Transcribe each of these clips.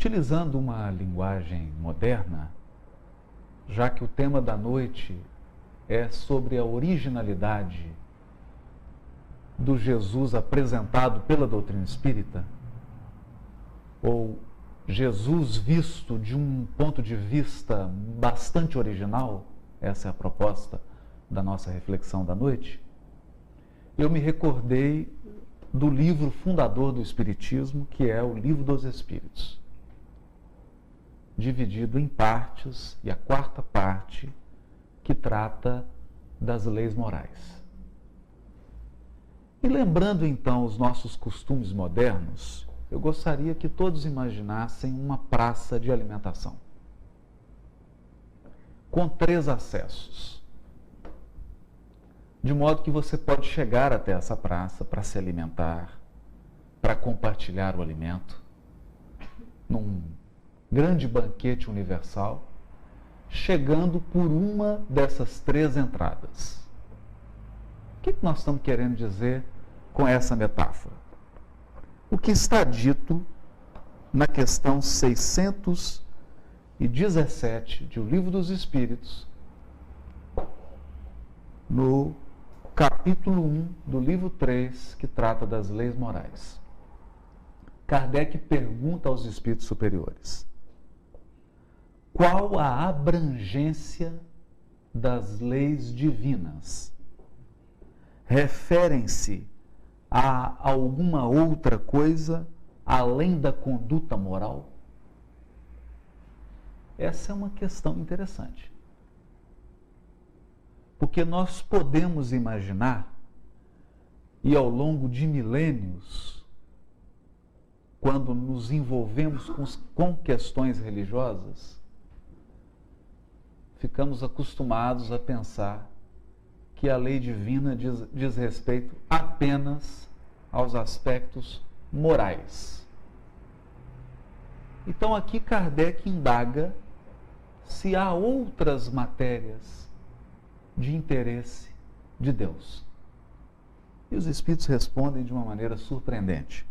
Utilizando uma linguagem moderna, já que o tema da noite é sobre a originalidade do Jesus apresentado pela doutrina espírita, ou Jesus visto de um ponto de vista bastante original, essa é a proposta da nossa reflexão da noite, eu me recordei do livro fundador do Espiritismo, que é o Livro dos Espíritos, dividido em partes, e a quarta parte que trata das leis morais. E lembrando então os nossos costumes modernos, eu gostaria que todos imaginassem uma praça de alimentação, com 3 acessos, de modo que você pode chegar até essa praça para se alimentar, para compartilhar o alimento, num grande banquete universal, chegando por uma dessas 3 entradas. O que nós estamos querendo dizer com essa metáfora? O que está dito na questão 617 de O Livro dos Espíritos, no capítulo 1 do livro 3, que trata das leis morais. Kardec pergunta aos espíritos superiores: qual a abrangência das leis divinas? Referem-se a alguma outra coisa além da conduta moral? Essa é uma questão interessante. Porque nós podemos imaginar, e ao longo de milênios, quando nos envolvemos com questões religiosas, ficamos acostumados a pensar que a lei divina diz respeito apenas aos aspectos morais. Então aqui Kardec indaga se há outras matérias de interesse de Deus. E os espíritos respondem de uma maneira surpreendente.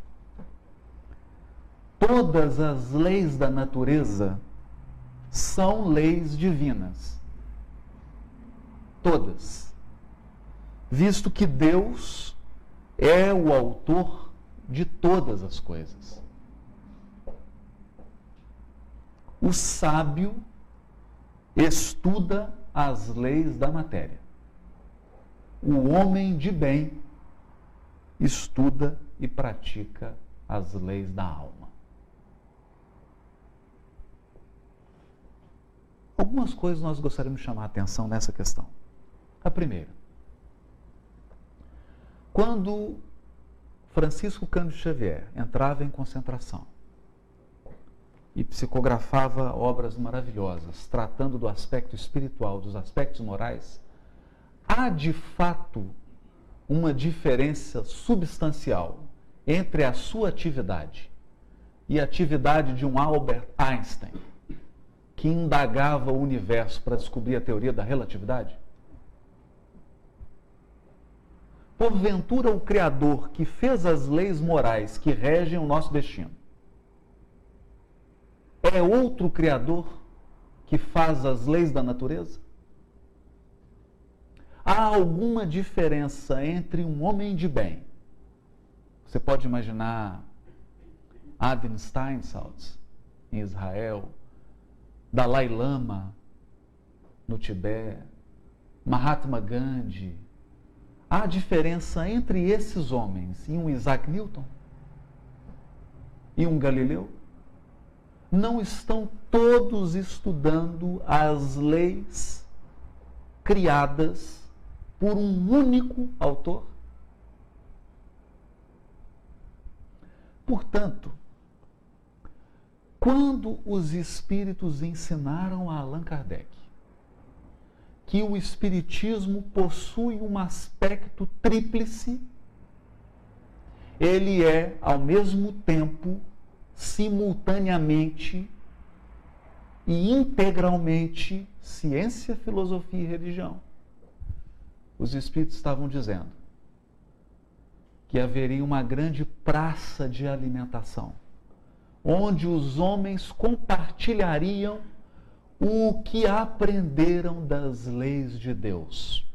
Todas as leis da natureza são leis divinas. Todas. Visto que Deus é o autor de todas as coisas. O sábio estuda as leis da matéria. O homem de bem estuda e pratica as leis da alma. Algumas coisas nós gostaríamos de chamar a atenção nessa questão. A primeira: quando Francisco Cândido Xavier entrava em concentração e psicografava obras maravilhosas, tratando do aspecto espiritual, dos aspectos morais, há de fato uma diferença substancial entre a sua atividade e a atividade de um Albert Einstein, que indagava o universo para descobrir a teoria da relatividade? Porventura, o Criador que fez as leis morais que regem o nosso destino é outro Criador que faz as leis da natureza? Há alguma diferença entre um homem de bem? Você pode imaginar Adin Steinsaltz em Israel, Dalai Lama no Tibete, Mahatma Gandhi. Há diferença entre esses homens e um Isaac Newton? E um Galileu? Não estão todos estudando as leis criadas por um único autor? Portanto, quando os espíritos ensinaram a Allan Kardec que o espiritismo possui um aspecto tríplice, ele é, ao mesmo tempo, simultaneamente e integralmente ciência, filosofia e religião. Os espíritos estavam dizendo que haveria uma grande praça de alimentação, onde os homens compartilhariam o que aprenderam das leis de Deus.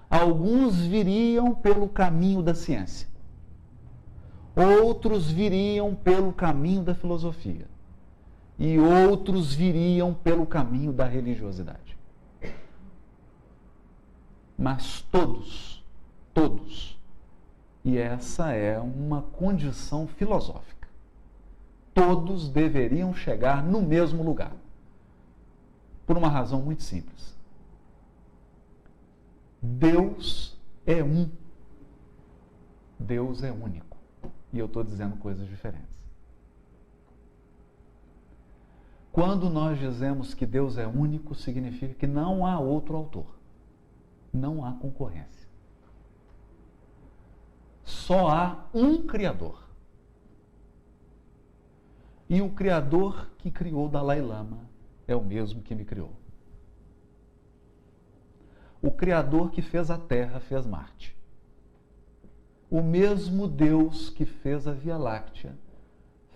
Alguns viriam pelo caminho da ciência, outros viriam pelo caminho da filosofia e outros viriam pelo caminho da religiosidade. Mas todos, e essa é uma condição filosófica, todos deveriam chegar no mesmo lugar, por uma razão muito simples. Deus é um. Deus é único. E eu estou dizendo coisas diferentes. Quando nós dizemos que Deus é único, significa que não há outro autor. Não há concorrência. Só há um Criador. E o Criador que criou Dalai Lama é o mesmo que me criou. O Criador que fez a Terra fez Marte. O mesmo Deus que fez a Via Láctea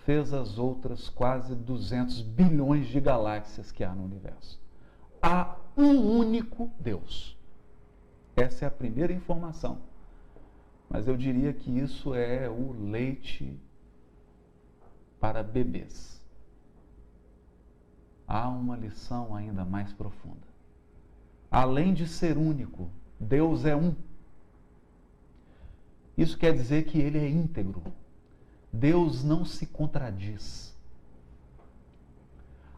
fez as outras quase 200 bilhões de galáxias que há no universo. Há um único Deus. Essa é a primeira informação. Mas eu diria que isso é o leite para bebês. Há uma lição ainda mais profunda. Além de ser único, Deus é um. Isso quer dizer que ele é íntegro. Deus não se contradiz.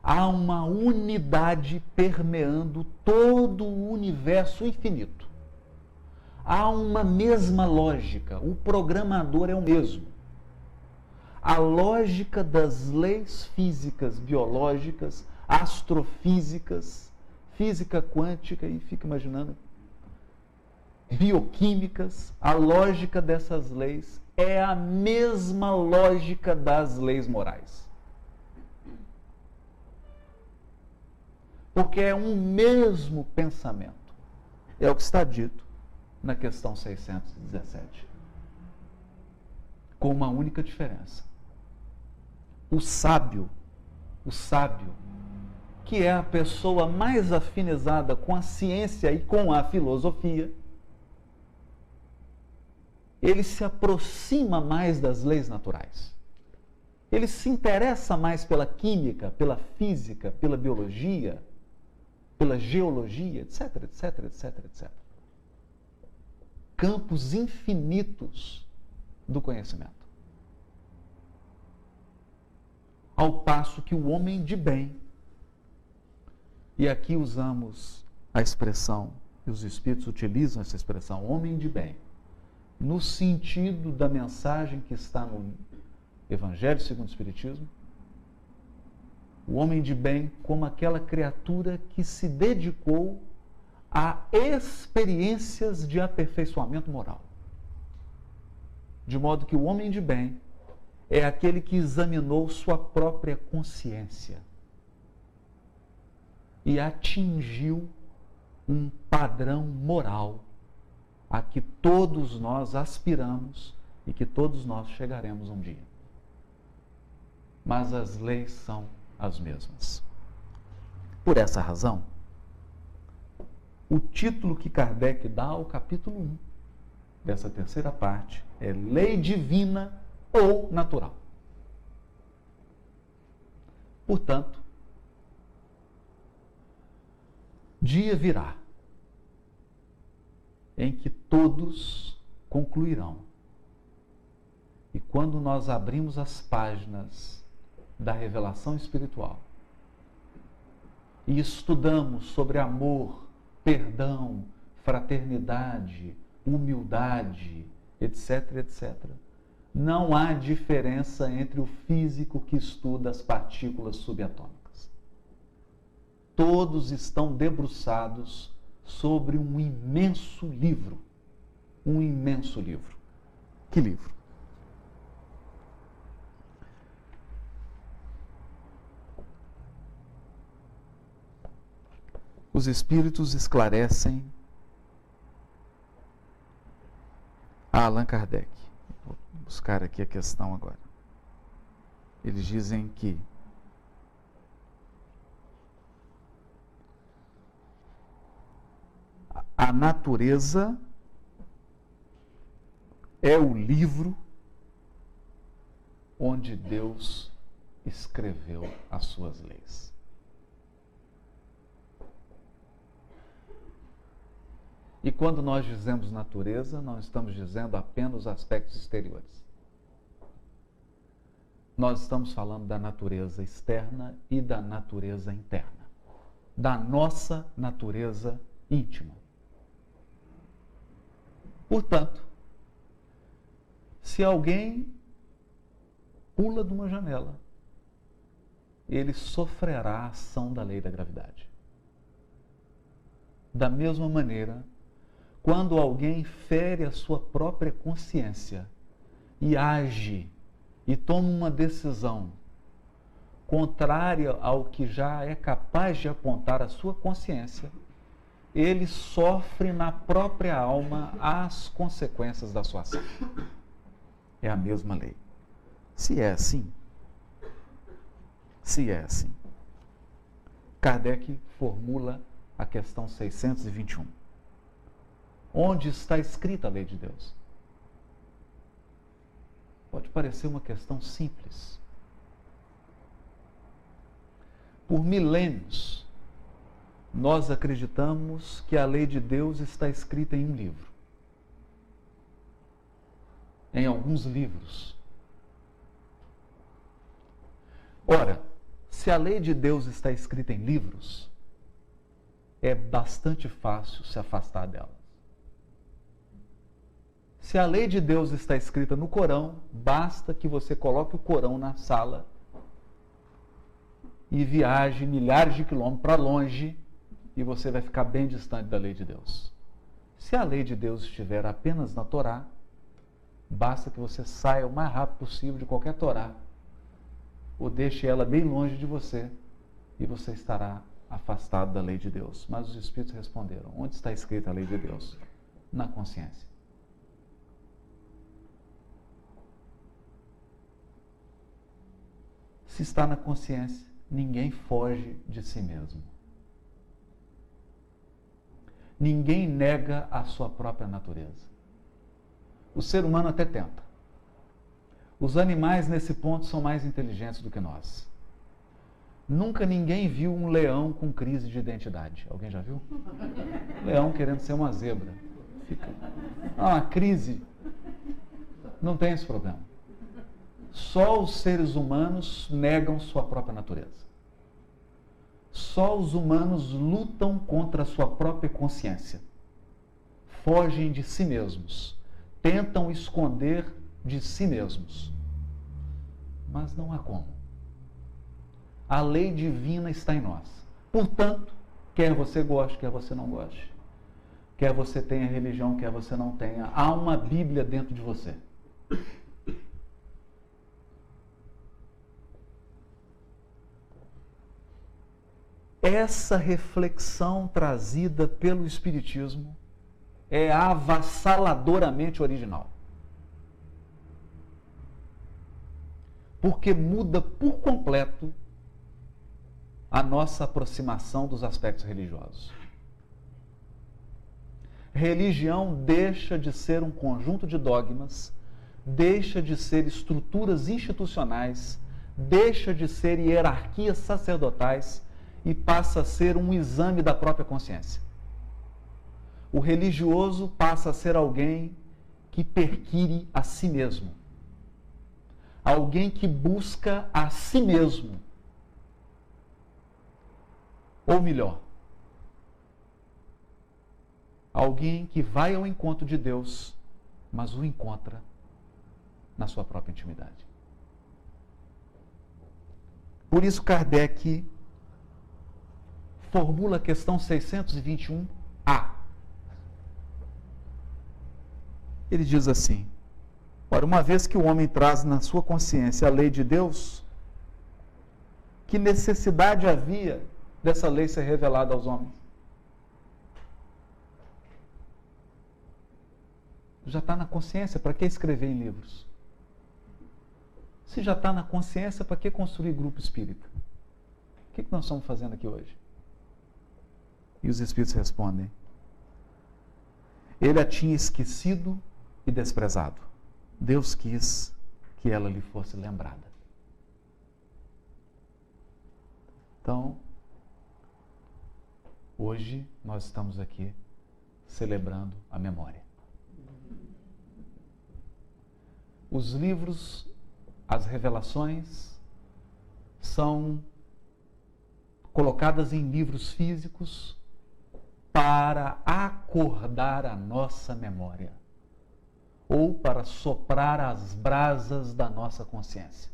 Há uma unidade permeando todo o universo infinito. Há uma mesma lógica. O programador é o mesmo. A lógica das leis físicas, biológicas, astrofísicas, física quântica, e fica imaginando, bioquímicas, a lógica dessas leis é a mesma lógica das leis morais. Porque é um mesmo pensamento. É o que está dito na questão 617. Com uma única diferença. O sábio, que é a pessoa mais afinizada com a ciência e com a filosofia, ele se aproxima mais das leis naturais. Ele se interessa mais pela química, pela física, pela biologia, pela geologia, etc, etc, etc, etc. Campos infinitos do conhecimento. Ao passo que o homem de bem, e aqui usamos a expressão, e os espíritos utilizam essa expressão, homem de bem, no sentido da mensagem que está no Evangelho segundo o Espiritismo, o homem de bem como aquela criatura que se dedicou a experiências de aperfeiçoamento moral. De modo que o homem de bem é aquele que examinou sua própria consciência e atingiu um padrão moral a que todos nós aspiramos e que todos nós chegaremos um dia. Mas as leis são as mesmas. Por essa razão, o título que Kardec dá ao capítulo 1 dessa terceira parte é Lei Divina ou Natural. Portanto, dia virá em que todos concluirão. E quando nós abrimos as páginas da revelação espiritual e estudamos sobre amor, perdão, fraternidade, humildade, etc, etc, não há diferença entre o físico que estuda as partículas subatômicas. Todos estão debruçados sobre um imenso livro. Um imenso livro. Que livro? Os Espíritos esclarecem a Allan Kardec. Vou buscar aqui a questão agora. Eles dizem que a natureza é o livro onde Deus escreveu as suas leis. E quando nós dizemos natureza, não estamos dizendo apenas os aspectos exteriores. Nós estamos falando da natureza externa e da natureza interna, da nossa natureza íntima. Portanto, se alguém pula de uma janela, ele sofrerá a ação da lei da gravidade. Da mesma maneira, quando alguém fere a sua própria consciência e age e toma uma decisão contrária ao que já é capaz de apontar a sua consciência, ele sofre na própria alma as consequências da sua ação. É a mesma lei. Se é assim, Kardec formula a questão 621. Onde está escrita a lei de Deus? Pode parecer uma questão simples. Por milênios, nós acreditamos que a lei de Deus está escrita em um livro. Em alguns livros. Ora, se a lei de Deus está escrita em livros, é bastante fácil se afastar dela. Se a lei de Deus está escrita no Corão, basta que você coloque o Corão na sala e viaje milhares de quilômetros para longe e você vai ficar bem distante da lei de Deus. Se a lei de Deus estiver apenas na Torá, basta que você saia o mais rápido possível de qualquer Torá ou deixe ela bem longe de você e você estará afastado da lei de Deus. Mas os Espíritos responderam: onde está escrita a lei de Deus? Na consciência. Se está na consciência, ninguém foge de si mesmo. Ninguém nega a sua própria natureza. O ser humano até tenta. Os animais, nesse ponto, são mais inteligentes do que nós. Nunca ninguém viu um leão com crise de identidade. Alguém já viu? Leão querendo ser uma zebra. Fica uma crise. Não tem esse problema. Só os seres humanos negam sua própria natureza. Só os humanos lutam contra a sua própria consciência. Fogem de si mesmos. Tentam esconder de si mesmos. Mas não há como. A lei divina está em nós. Portanto, quer você goste, quer você não goste, quer você tenha religião, quer você não tenha, há uma Bíblia dentro de você. Essa reflexão trazida pelo Espiritismo é avassaladoramente original. Porque muda por completo a nossa aproximação dos aspectos religiosos. Religião deixa de ser um conjunto de dogmas, deixa de ser estruturas institucionais, deixa de ser hierarquias sacerdotais e passa a ser um exame da própria consciência. O religioso passa a ser alguém que perquire a si mesmo. Alguém que busca a si mesmo. Ou melhor, alguém que vai ao encontro de Deus, mas o encontra na sua própria intimidade. Por isso Kardec formula a questão 621A. Ele diz assim: ora, uma vez que o homem traz na sua consciência a lei de Deus, que necessidade havia dessa lei ser revelada aos homens? Já está na consciência, para que escrever em livros? Se já está na consciência, para que construir grupo espírita? O que nós estamos fazendo aqui hoje? E os espíritos respondem: ele a tinha esquecido e desprezado. Deus quis que ela lhe fosse lembrada. Então, hoje nós estamos aqui celebrando a memória. Os livros, as revelações, são colocadas em livros físicos para acordar a nossa memória ou para soprar as brasas da nossa consciência.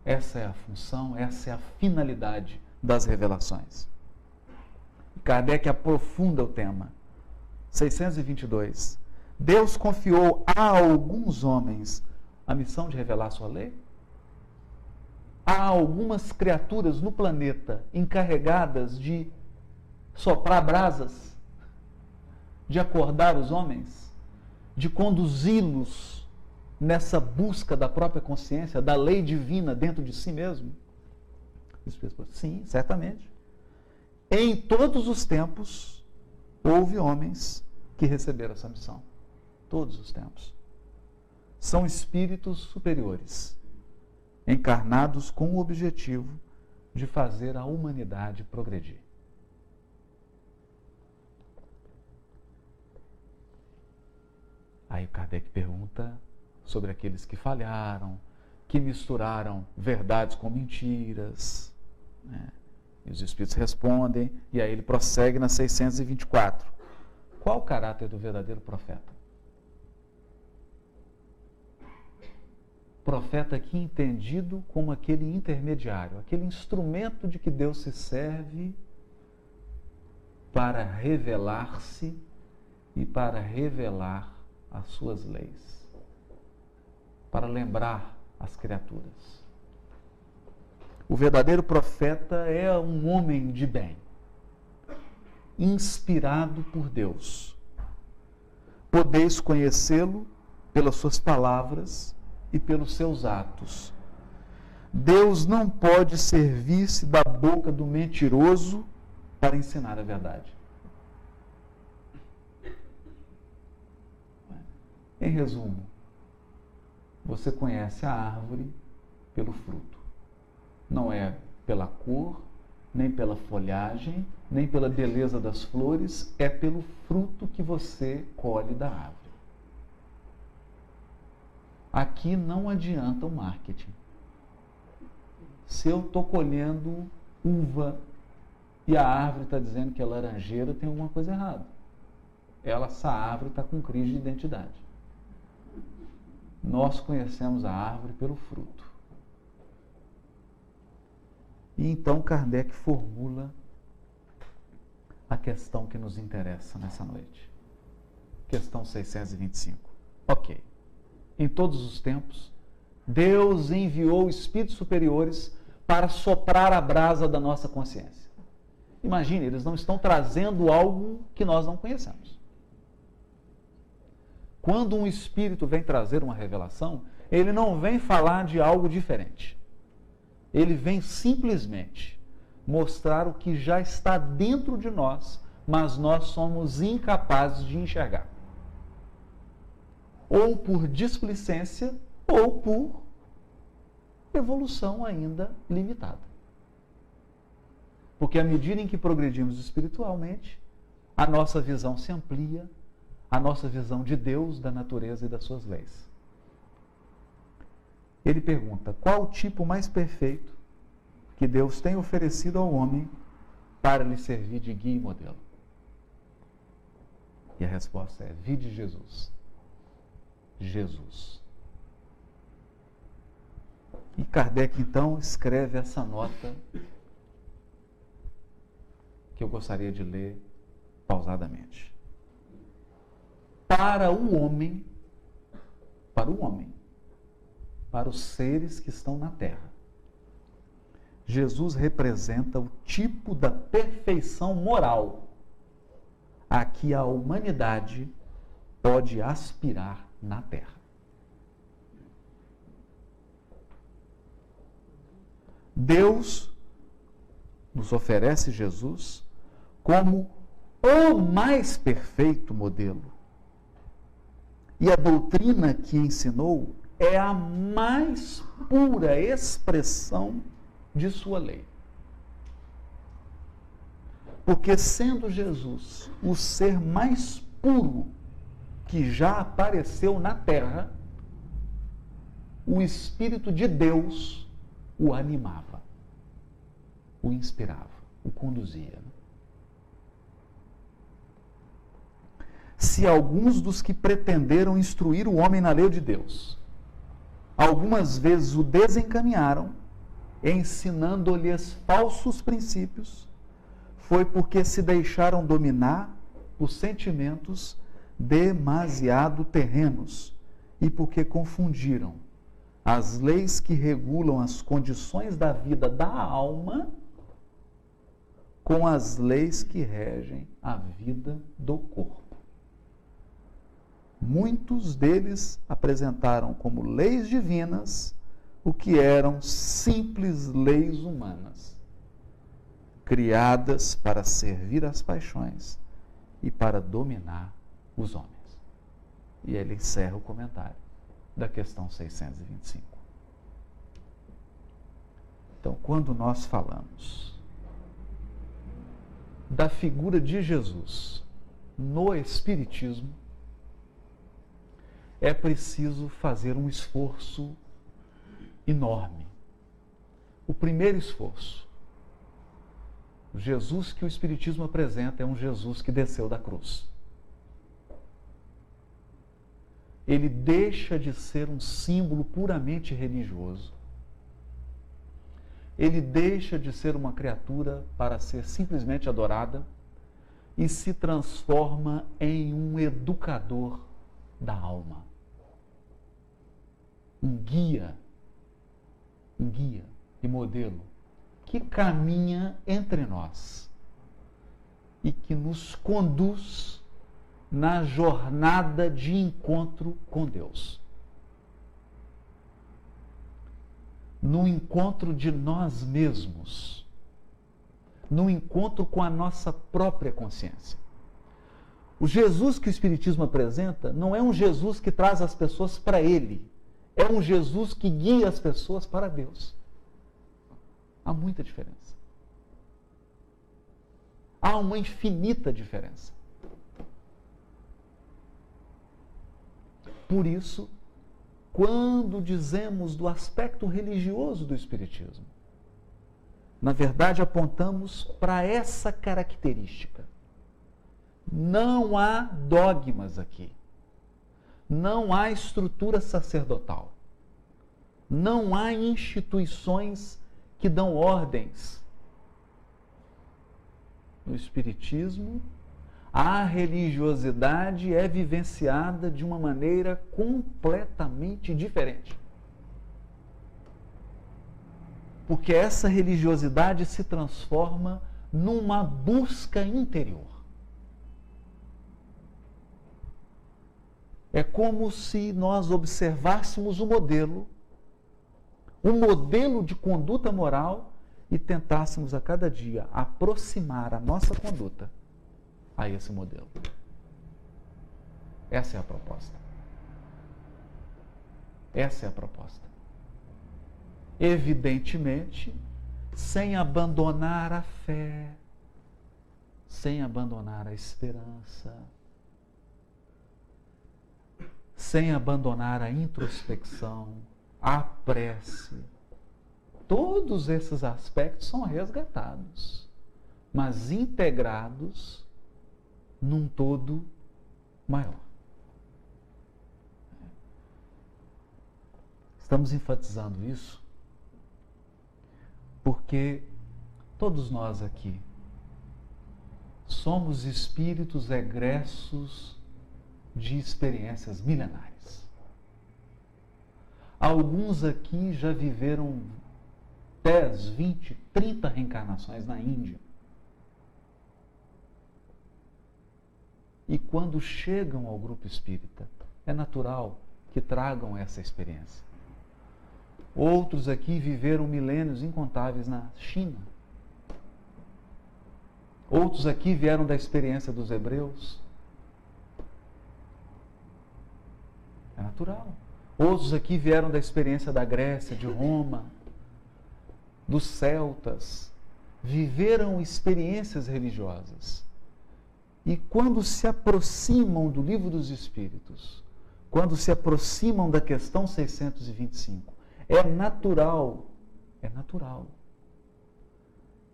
Essa é a função, essa é a finalidade das revelações. Kardec aprofunda o tema. 622. Deus confiou a alguns homens a missão de revelar sua lei? Há algumas criaturas no planeta encarregadas de soprar brasas, de acordar os homens, de conduzi-los nessa busca da própria consciência, da lei divina dentro de si mesmo? Sim, certamente. Em todos os tempos, houve homens que receberam essa missão. Todos os tempos. São espíritos superiores, encarnados com o objetivo de fazer a humanidade progredir. Aí Kardec pergunta sobre aqueles que falharam, que misturaram verdades com mentiras, né? E os espíritos respondem, e aí ele prossegue na 624. Qual o caráter do verdadeiro profeta? Profeta aqui entendido como aquele intermediário, aquele instrumento de que Deus se serve para revelar-se e para revelar as suas leis, para lembrar as criaturas. O verdadeiro profeta é um homem de bem, inspirado por Deus. Podeis conhecê-lo pelas suas palavras e pelos seus atos. Deus não pode servir-se da boca do mentiroso para ensinar a verdade. Em resumo, você conhece a árvore pelo fruto. Não é pela cor, nem pela folhagem, nem pela beleza das flores, é pelo fruto que você colhe da árvore. Aqui não adianta o marketing. Se eu estou colhendo uva e a árvore está dizendo que é laranjeira, tem alguma coisa errada. Essa árvore está com crise de identidade. Nós conhecemos a árvore pelo fruto. E então Kardec formula a questão que nos interessa nessa noite. Questão 625. Ok. Em todos os tempos, Deus enviou espíritos superiores para soprar a brasa da nossa consciência. Imagine, eles não estão trazendo algo que nós não conhecemos. Quando um espírito vem trazer uma revelação, ele não vem falar de algo diferente. Ele vem simplesmente mostrar o que já está dentro de nós, mas nós somos incapazes de enxergar. Ou por displicência, ou por evolução ainda limitada. Porque à medida em que progredimos espiritualmente, a nossa visão se amplia, a nossa visão de Deus, da natureza e das suas leis. Ele pergunta: qual o tipo mais perfeito que Deus tem oferecido ao homem para lhe servir de guia e modelo? E a resposta é: vide Jesus. Jesus. E Kardec então escreve essa nota que eu gostaria de ler pausadamente. Para o homem, para os seres que estão na Terra, Jesus representa o tipo da perfeição moral a que a humanidade pode aspirar na Terra. Deus nos oferece Jesus como o mais perfeito modelo. E a doutrina que ensinou é a mais pura expressão de sua lei. Porque sendo Jesus o ser mais puro que já apareceu na terra, o Espírito de Deus o animava, o inspirava, o conduzia. Se alguns dos que pretenderam instruir o homem na lei de Deus, algumas vezes o desencaminharam, ensinando-lhes falsos princípios, foi porque se deixaram dominar por sentimentos demasiado terrenos e porque confundiram as leis que regulam as condições da vida da alma com as leis que regem a vida do corpo. Muitos deles apresentaram como leis divinas o que eram simples leis humanas, criadas para servir às paixões e para dominar os homens. E ele encerra o comentário da questão 625. Então, quando nós falamos da figura de Jesus no Espiritismo, é preciso fazer um esforço enorme. O primeiro esforço, o Jesus que o Espiritismo apresenta é um Jesus que desceu da cruz. Ele deixa de ser um símbolo puramente religioso. Ele deixa de ser uma criatura para ser simplesmente adorada e se transforma em um educador da alma. Um guia e modelo que caminha entre nós e que nos conduz na jornada de encontro com Deus. No encontro de nós mesmos, no encontro com a nossa própria consciência. O Jesus que o Espiritismo apresenta não é um Jesus que traz as pessoas para Ele, é um Jesus que guia as pessoas para Deus. Há muita diferença. Há uma infinita diferença. Por isso, quando dizemos do aspecto religioso do Espiritismo, na verdade apontamos para essa característica. Não há dogmas aqui. Não há estrutura sacerdotal. Não há instituições que dão ordens. No Espiritismo, a religiosidade é vivenciada de uma maneira completamente diferente. Porque essa religiosidade se transforma numa busca interior. É como se nós observássemos um modelo de conduta moral e tentássemos a cada dia aproximar a nossa conduta a esse modelo. Essa é a proposta. Essa é a proposta. Evidentemente, sem abandonar a fé, sem abandonar a esperança, sem abandonar a introspecção, a prece. Todos esses aspectos são resgatados, mas integrados num todo maior. Estamos enfatizando isso porque todos nós aqui somos espíritos egressos de experiências milenares. Alguns aqui já viveram 10, 20, 30 reencarnações na Índia. E quando chegam ao grupo espírita, é natural que tragam essa experiência. Outros aqui viveram milênios incontáveis na China. Outros aqui vieram da experiência dos hebreus. É natural. Outros aqui vieram da experiência da Grécia, de Roma, dos celtas. Viveram experiências religiosas. E quando se aproximam do Livro dos Espíritos, quando se aproximam da questão 625, é natural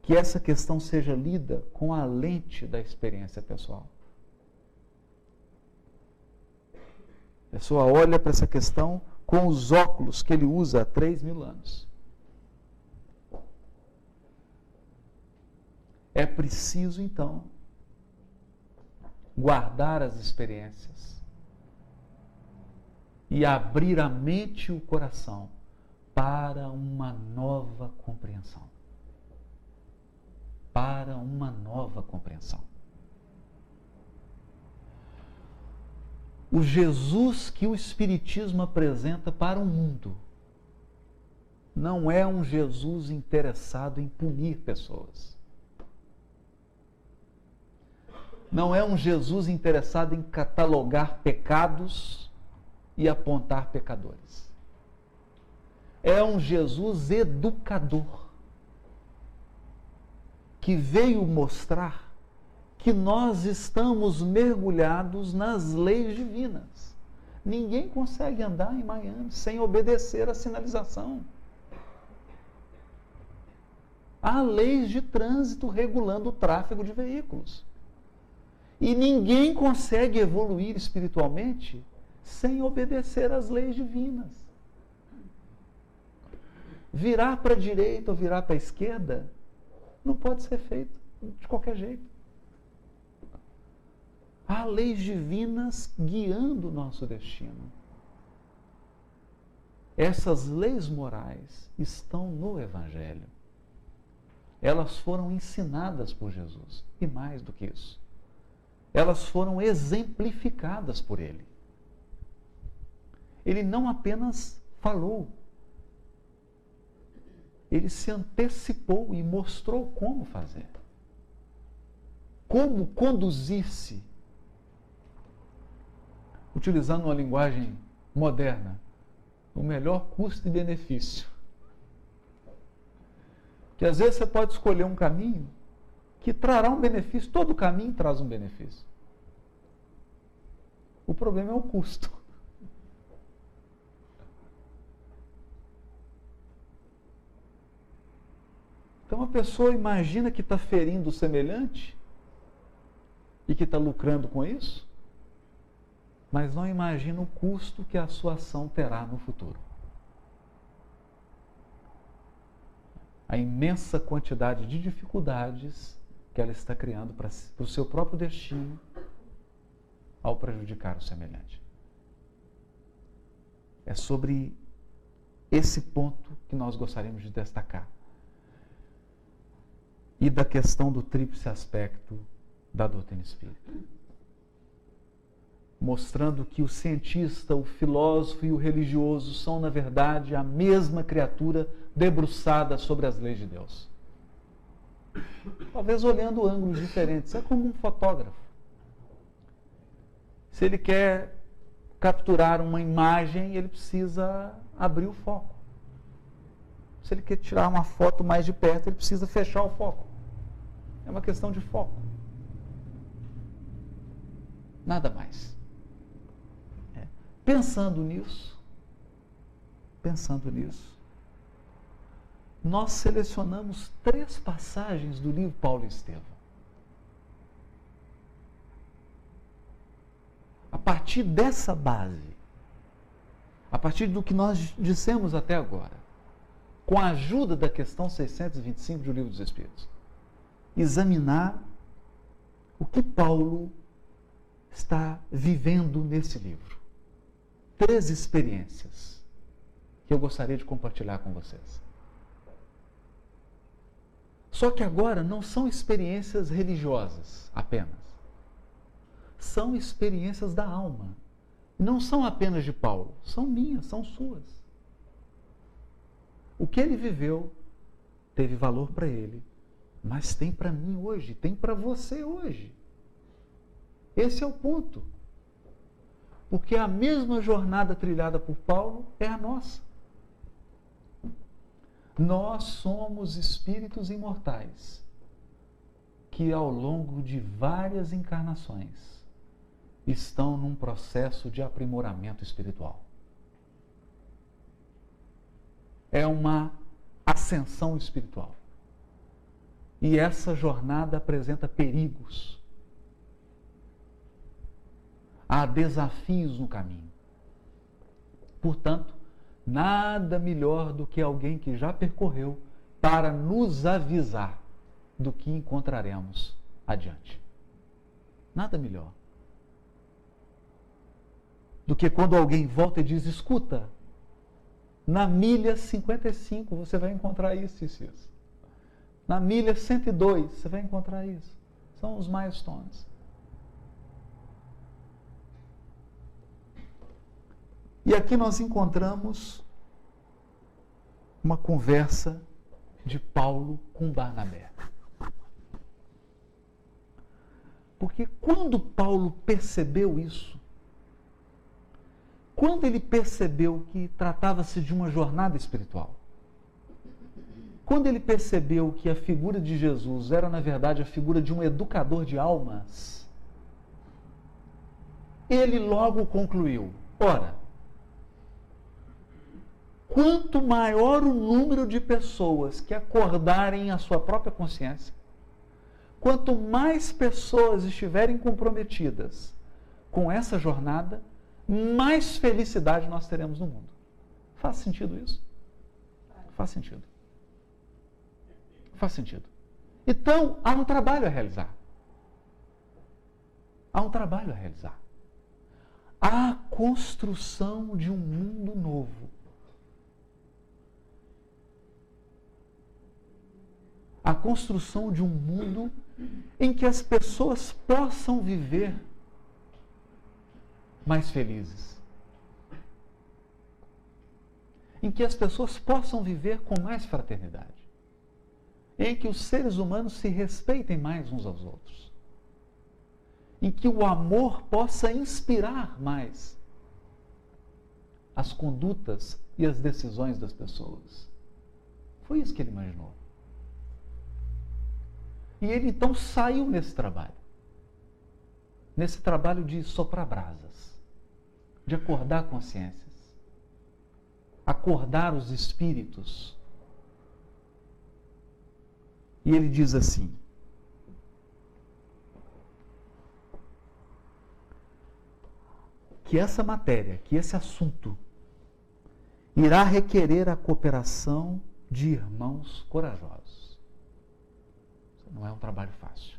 que essa questão seja lida com a lente da experiência pessoal. A pessoa olha para essa questão com os óculos que ele usa há 3.000 anos. É preciso, então, guardar as experiências e abrir a mente e o coração para uma nova compreensão. Para uma nova compreensão. O Jesus que o Espiritismo apresenta para o mundo não é um Jesus interessado em punir pessoas. Não é um Jesus interessado em catalogar pecados e apontar pecadores. É um Jesus educador, que veio mostrar que nós estamos mergulhados nas leis divinas. Ninguém consegue andar em Miami sem obedecer à sinalização. Há leis de trânsito regulando o tráfego de veículos. E ninguém consegue evoluir espiritualmente sem obedecer às leis divinas. Virar para a direita ou virar para a esquerda não pode ser feito de qualquer jeito. Há leis divinas guiando o nosso destino. Essas leis morais estão no Evangelho. Elas foram ensinadas por Jesus. E mais do que isso, elas foram exemplificadas por Ele. Ele não apenas falou, Ele se antecipou e mostrou como fazer. Como conduzir-se, utilizando uma linguagem moderna, o melhor custo e benefício. Que às vezes você pode escolher um caminho que trará um benefício, todo caminho traz um benefício. O problema é o custo. Então a pessoa imagina que está ferindo o semelhante e que está lucrando com isso, mas não imagina o custo que a sua ação terá no futuro. A imensa quantidade de dificuldades que ela está criando para o seu próprio destino ao prejudicar o semelhante. É sobre esse ponto que nós gostaríamos de destacar. E da questão do tríplice aspecto da doutrina espírita. Mostrando que o cientista, o filósofo e o religioso são, na verdade, a mesma criatura debruçada sobre as leis de Deus. Talvez olhando ângulos diferentes. É como um fotógrafo. Se ele quer capturar uma imagem, ele precisa abrir o foco. Se ele quer tirar uma foto mais de perto, ele precisa fechar o foco. É uma questão de foco. Nada mais. Pensando nisso, nós selecionamos 3 passagens do livro Paulo e Estevão. A partir dessa base, a partir do que nós dissemos até agora, com a ajuda da questão 625 do Livro dos Espíritos, examinar o que Paulo está vivendo nesse livro. 3 experiências que eu gostaria de compartilhar com vocês. Só que agora não são experiências religiosas apenas. São experiências da alma. Não são apenas de Paulo, são minhas, são suas. O que ele viveu teve valor para ele, mas tem para mim hoje, tem para você hoje. Esse é o ponto. Porque a mesma jornada trilhada por Paulo é a nossa. Nós somos espíritos imortais que ao longo de várias encarnações estão num processo de aprimoramento espiritual. É uma ascensão espiritual. E essa jornada apresenta perigos. Há desafios no caminho. Portanto, nada melhor do que alguém que já percorreu para nos avisar do que encontraremos adiante. Nada melhor do que quando alguém volta e diz: escuta, na milha 55 você vai encontrar isso. Na milha 102 você vai encontrar isso. São os milestones. E aqui nós encontramos uma conversa de Paulo com Barnabé. Porque quando Paulo percebeu isso, quando ele percebeu que tratava-se de uma jornada espiritual, quando ele percebeu que a figura de Jesus era, na verdade, a figura de um educador de almas, ele logo concluiu: ora, quanto maior o número de pessoas que acordarem a sua própria consciência, quanto mais pessoas estiverem comprometidas com essa jornada, mais felicidade nós teremos no mundo. Faz sentido isso? Faz sentido. Faz sentido. Então, há um trabalho a realizar. Há um trabalho a realizar. Há a construção de um mundo novo. A construção de um mundo em que as pessoas possam viver mais felizes. Em que as pessoas possam viver com mais fraternidade. Em que os seres humanos se respeitem mais uns aos outros. Em que o amor possa inspirar mais as condutas e as decisões das pessoas. Foi isso que ele imaginou. E ele então saiu nesse trabalho. Nesse trabalho de soprar brasas, de acordar consciências, acordar os espíritos. E ele diz assim: que essa matéria, que esse assunto, irá requerer a cooperação de irmãos corajosos. Não é um trabalho fácil.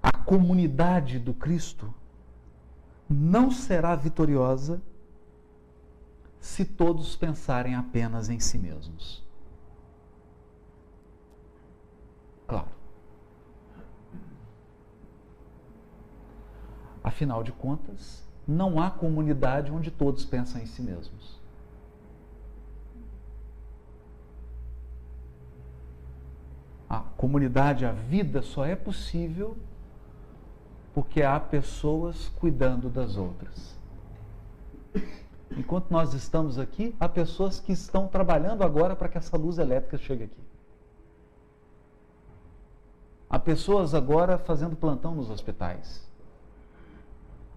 A comunidade do Cristo não será vitoriosa se todos pensarem apenas em si mesmos. Claro. Afinal de contas, não há comunidade onde todos pensam em si mesmos. A comunidade, a vida só é possível porque há pessoas cuidando das outras. Enquanto nós estamos aqui, há pessoas que estão trabalhando agora para que essa luz elétrica chegue aqui. Há pessoas agora fazendo plantão nos hospitais.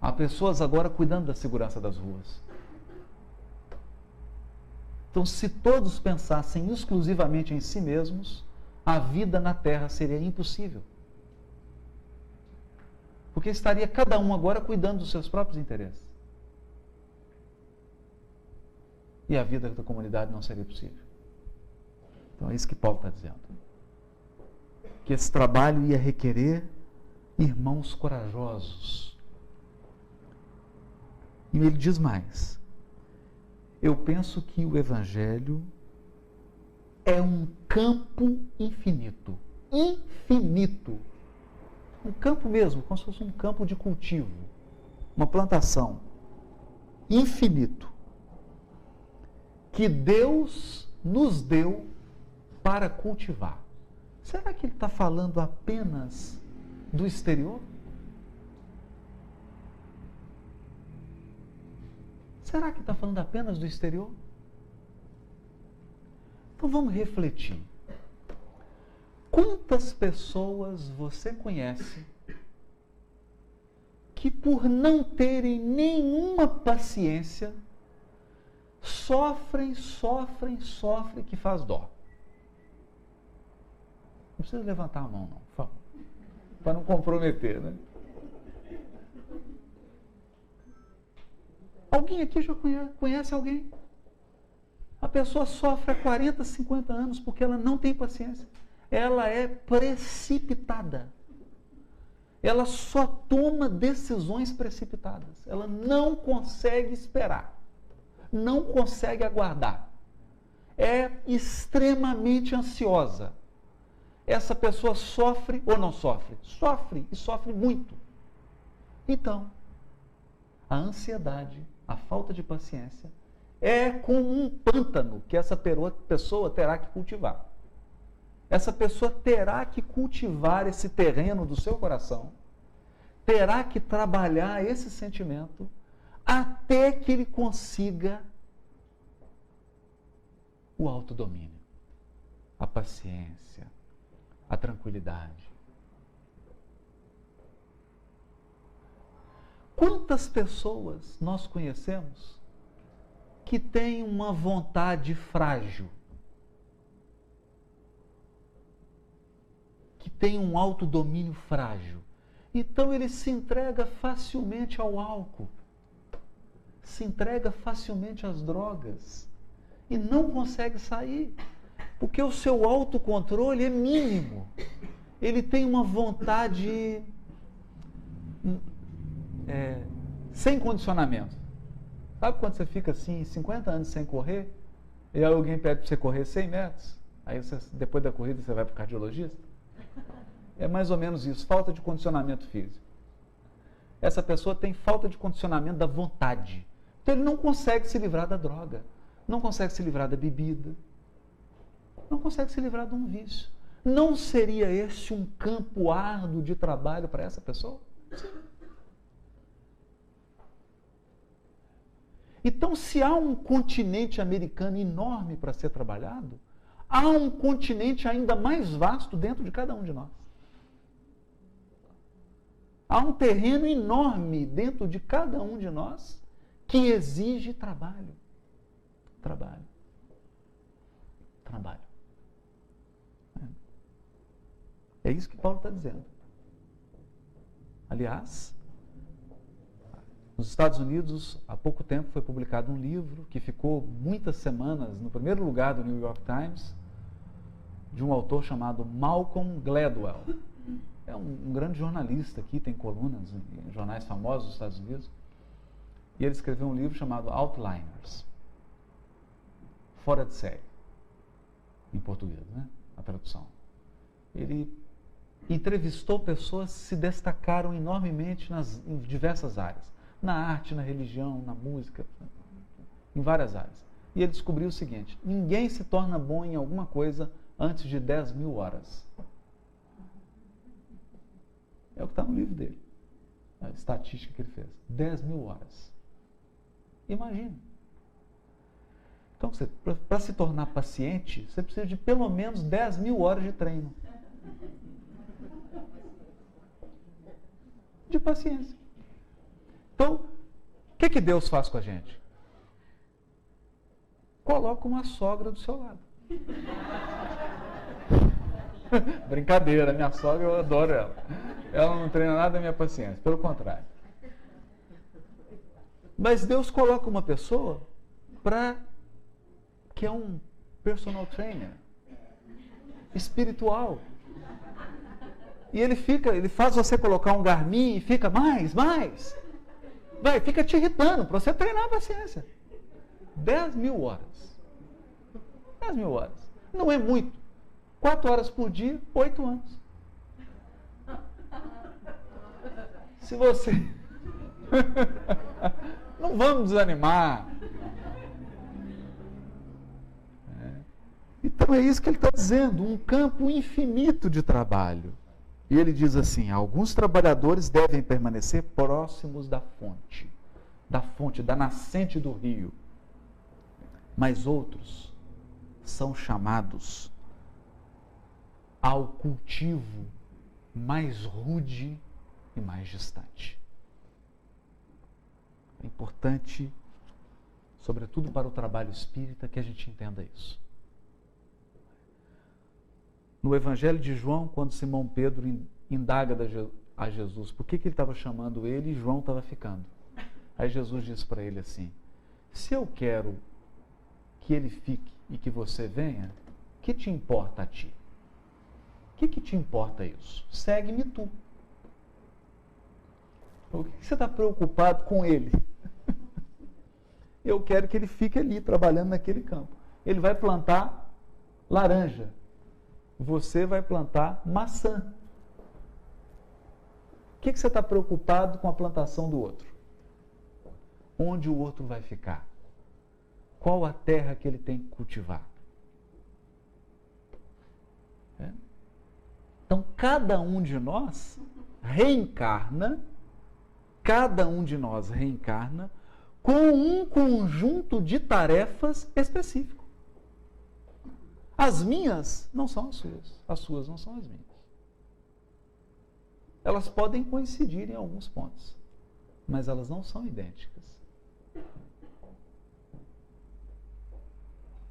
Há pessoas agora cuidando da segurança das ruas. Então, se todos pensassem exclusivamente em si mesmos, a vida na Terra seria impossível. Porque estaria cada um agora cuidando dos seus próprios interesses. E a vida da comunidade não seria possível. Então é isso que Paulo está dizendo. Que esse trabalho ia requerer irmãos corajosos. E ele diz mais: eu penso que o Evangelho é um campo infinito. Infinito. Um campo mesmo, como se fosse um campo de cultivo. Uma plantação. Infinito. que Deus nos deu para cultivar. Será que ele está falando apenas do exterior? Será que está falando apenas do exterior? Então vamos refletir. Quantas pessoas você conhece que, por não terem nenhuma paciência, sofrem, que faz dó? Não precisa levantar a mão, não, para não comprometer, né? Alguém aqui já conhece alguém? A pessoa sofre há 40, 50 anos porque ela não tem paciência. Ela é precipitada. Ela só toma decisões precipitadas. Ela não consegue esperar. Não consegue aguardar. É extremamente ansiosa. Essa pessoa sofre ou não sofre? Sofre, e sofre muito. Então, a ansiedade, a falta de paciência, é como um pântano que essa pessoa terá que cultivar. Essa pessoa terá que cultivar esse terreno do seu coração, terá que trabalhar esse sentimento até que ele consiga o autodomínio, a paciência, a tranquilidade. Quantas pessoas nós conhecemos que têm uma vontade frágil, que têm um autodomínio frágil? Então ele se entrega facilmente ao álcool, se entrega facilmente às drogas e não consegue sair, porque o seu autocontrole é mínimo. Ele tem uma vontade sem condicionamento. Sabe quando você fica assim, 50 anos sem correr, e aí alguém pede para você correr 100 metros, aí você, depois da corrida você vai para o cardiologista? É mais ou menos isso, falta de condicionamento físico. Essa pessoa tem falta de condicionamento da vontade. Então ele não consegue se livrar da droga, não consegue se livrar da bebida, não consegue se livrar de um vício. Não seria esse um campo árduo de trabalho para essa pessoa? Sim. Então, se há um continente americano enorme para ser trabalhado, há um continente ainda mais vasto dentro de cada um de nós. Há um terreno enorme dentro de cada um de nós que exige trabalho. Trabalho. Trabalho. É isso que Paulo está dizendo. Aliás, nos Estados Unidos, há pouco tempo foi publicado um livro que ficou muitas semanas no primeiro lugar do New York Times, de um autor chamado Malcolm Gladwell. É um grande jornalista aqui, tem colunas em jornais famosos dos Estados Unidos. E ele escreveu um livro chamado Outliners. Fora de série. Em português, né? A tradução. Ele entrevistou pessoas que se destacaram enormemente em diversas áreas. Na arte, na religião, na música, em várias áreas. E ele descobriu o seguinte: ninguém se torna bom em alguma coisa antes de 10.000 horas. É o que está no livro dele. A estatística que ele fez. 10.000 horas. Imagina. Então, para se tornar paciente, você precisa de pelo menos 10.000 horas de treino. De paciência. Então, o que Deus faz com a gente? Coloca uma sogra do seu lado. Brincadeira, minha sogra, eu adoro ela. Ela não treina nada da minha paciência, pelo contrário. Mas Deus coloca uma pessoa que é um personal trainer espiritual. E ele faz você colocar um Garmin e fica mais. Fica te irritando para você treinar a paciência. 10.000 horas. 10.000 horas. Não é muito. 4 horas por dia, 8 anos. Se você... Não vamos desanimar. Então é isso que ele está dizendo, um campo infinito de trabalho. E ele diz assim: alguns trabalhadores devem permanecer próximos da fonte, da nascente do rio. Mas outros são chamados ao cultivo mais rude e mais distante. É importante, sobretudo para o trabalho espírita, que a gente entenda isso. No Evangelho de João, quando Simão Pedro indaga a Jesus por que ele estava chamando ele e João estava ficando. Aí Jesus diz para ele assim: se eu quero que ele fique e que você venha, o que te importa a ti? O que te importa isso? Segue-me tu. Por que você está preocupado com ele? Eu quero que ele fique ali, trabalhando naquele campo. Ele vai plantar laranja. Você vai plantar maçã. O que você está preocupado com a plantação do outro? Onde o outro vai ficar? Qual a terra que ele tem que cultivar? Então, cada um de nós reencarna com um conjunto de tarefas específico. As minhas não são as suas não são as minhas. Elas podem coincidir em alguns pontos, mas elas não são idênticas.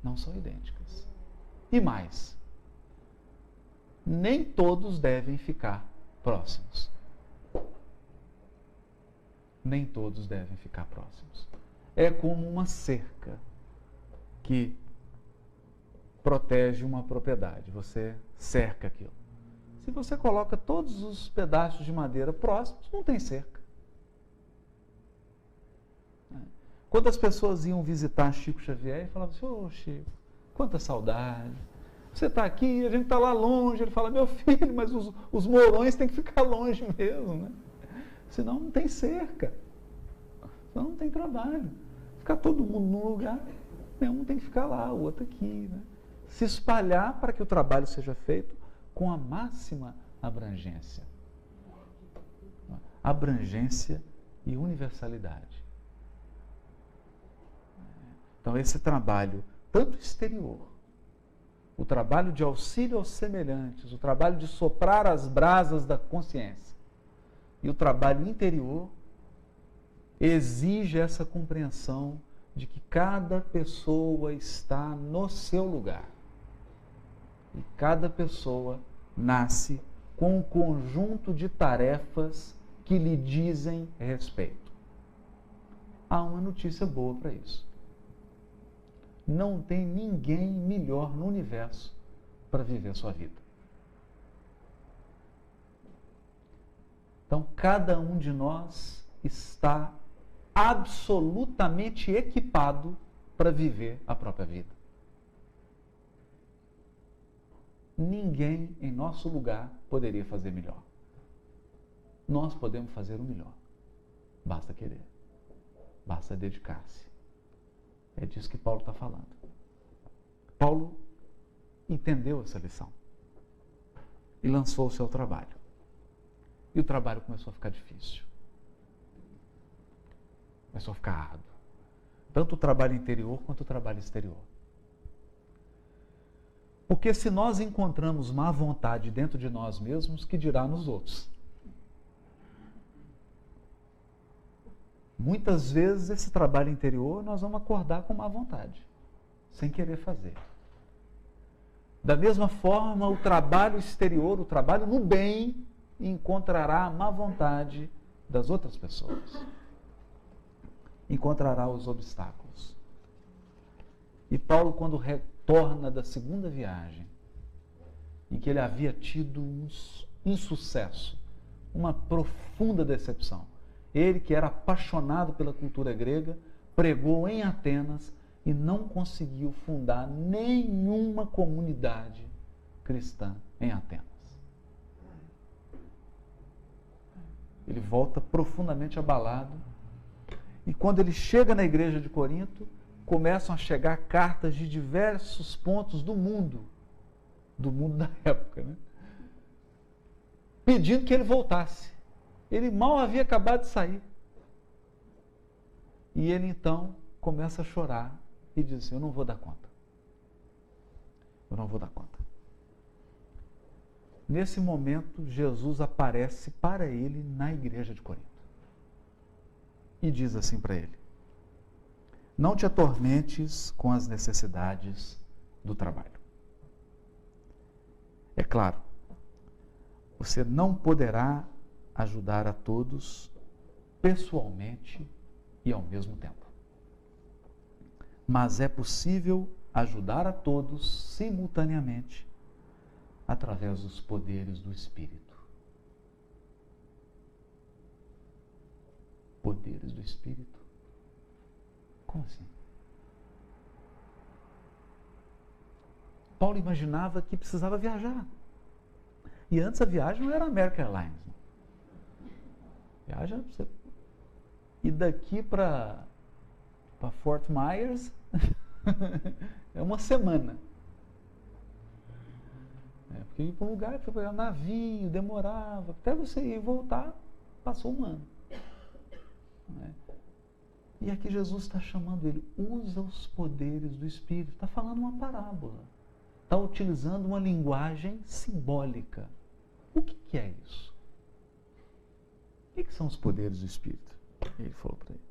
Não são idênticas. E mais, nem todos devem ficar próximos. Nem todos devem ficar próximos. É como uma cerca que protege uma propriedade. Você cerca aquilo. Se você coloca todos os pedaços de madeira próximos, não tem cerca. Quando as pessoas iam visitar Chico Xavier e falavam assim: ô Chico, quanta saudade. Você está aqui, a gente está lá longe. Ele fala: meu filho, mas os morões têm que ficar longe mesmo, né? Senão não tem cerca. Senão não tem trabalho. Ficar todo mundo num lugar, um tem que ficar lá, o outro aqui, né? Se espalhar para que o trabalho seja feito com a máxima abrangência. Abrangência e universalidade. Então, esse trabalho, tanto exterior, o trabalho de auxílio aos semelhantes, o trabalho de soprar as brasas da consciência, e o trabalho interior, exige essa compreensão de que cada pessoa está no seu lugar. E cada pessoa nasce com um conjunto de tarefas que lhe dizem respeito. Há uma notícia boa para isso. Não tem ninguém melhor no universo para viver a sua vida. Então, cada um de nós está absolutamente equipado para viver a própria vida. Ninguém em nosso lugar poderia fazer melhor. Nós podemos fazer o melhor. Basta querer. Basta dedicar-se. É disso que Paulo está falando. Paulo entendeu essa lição e lançou o seu trabalho. E o trabalho começou a ficar difícil. Começou a ficar árduo. Tanto o trabalho interior quanto o trabalho exterior. Porque se nós encontramos má vontade dentro de nós mesmos, que dirá nos outros? Muitas vezes esse trabalho interior nós vamos acordar com má vontade, sem querer fazer. Da mesma forma, o trabalho exterior, o trabalho no bem, encontrará a má vontade das outras pessoas. Encontrará os obstáculos. E Paulo, quando retorna da segunda viagem, em que ele havia tido um insucesso, uma profunda decepção. Ele, que era apaixonado pela cultura grega, pregou em Atenas e não conseguiu fundar nenhuma comunidade cristã em Atenas. Ele volta profundamente abalado. E quando ele chega na igreja de Corinto, começam a chegar cartas de diversos pontos do mundo da época, né? Pedindo que ele voltasse. Ele mal havia acabado de sair. E ele então começa a chorar e diz assim: eu não vou dar conta. Eu não vou dar conta. Nesse momento, Jesus aparece para ele na igreja de Corinto. E diz assim para ele: não te atormentes com as necessidades do trabalho. É claro, você não poderá ajudar a todos pessoalmente e ao mesmo tempo. Mas é possível ajudar a todos simultaneamente através dos poderes do Espírito. Poderes do Espírito? Como assim? Paulo imaginava que precisava viajar. E antes a viagem não era American Airlines. Viaja você... E daqui para Fort Myers é uma semana. Porque ir para um lugar, foi pegar navio, demorava. Até você ir e voltar, passou um ano. E aqui Jesus está chamando ele, usa os poderes do Espírito. Está falando uma parábola. Está utilizando uma linguagem simbólica. O que é isso? O que são os poderes do Espírito? Ele falou para ele.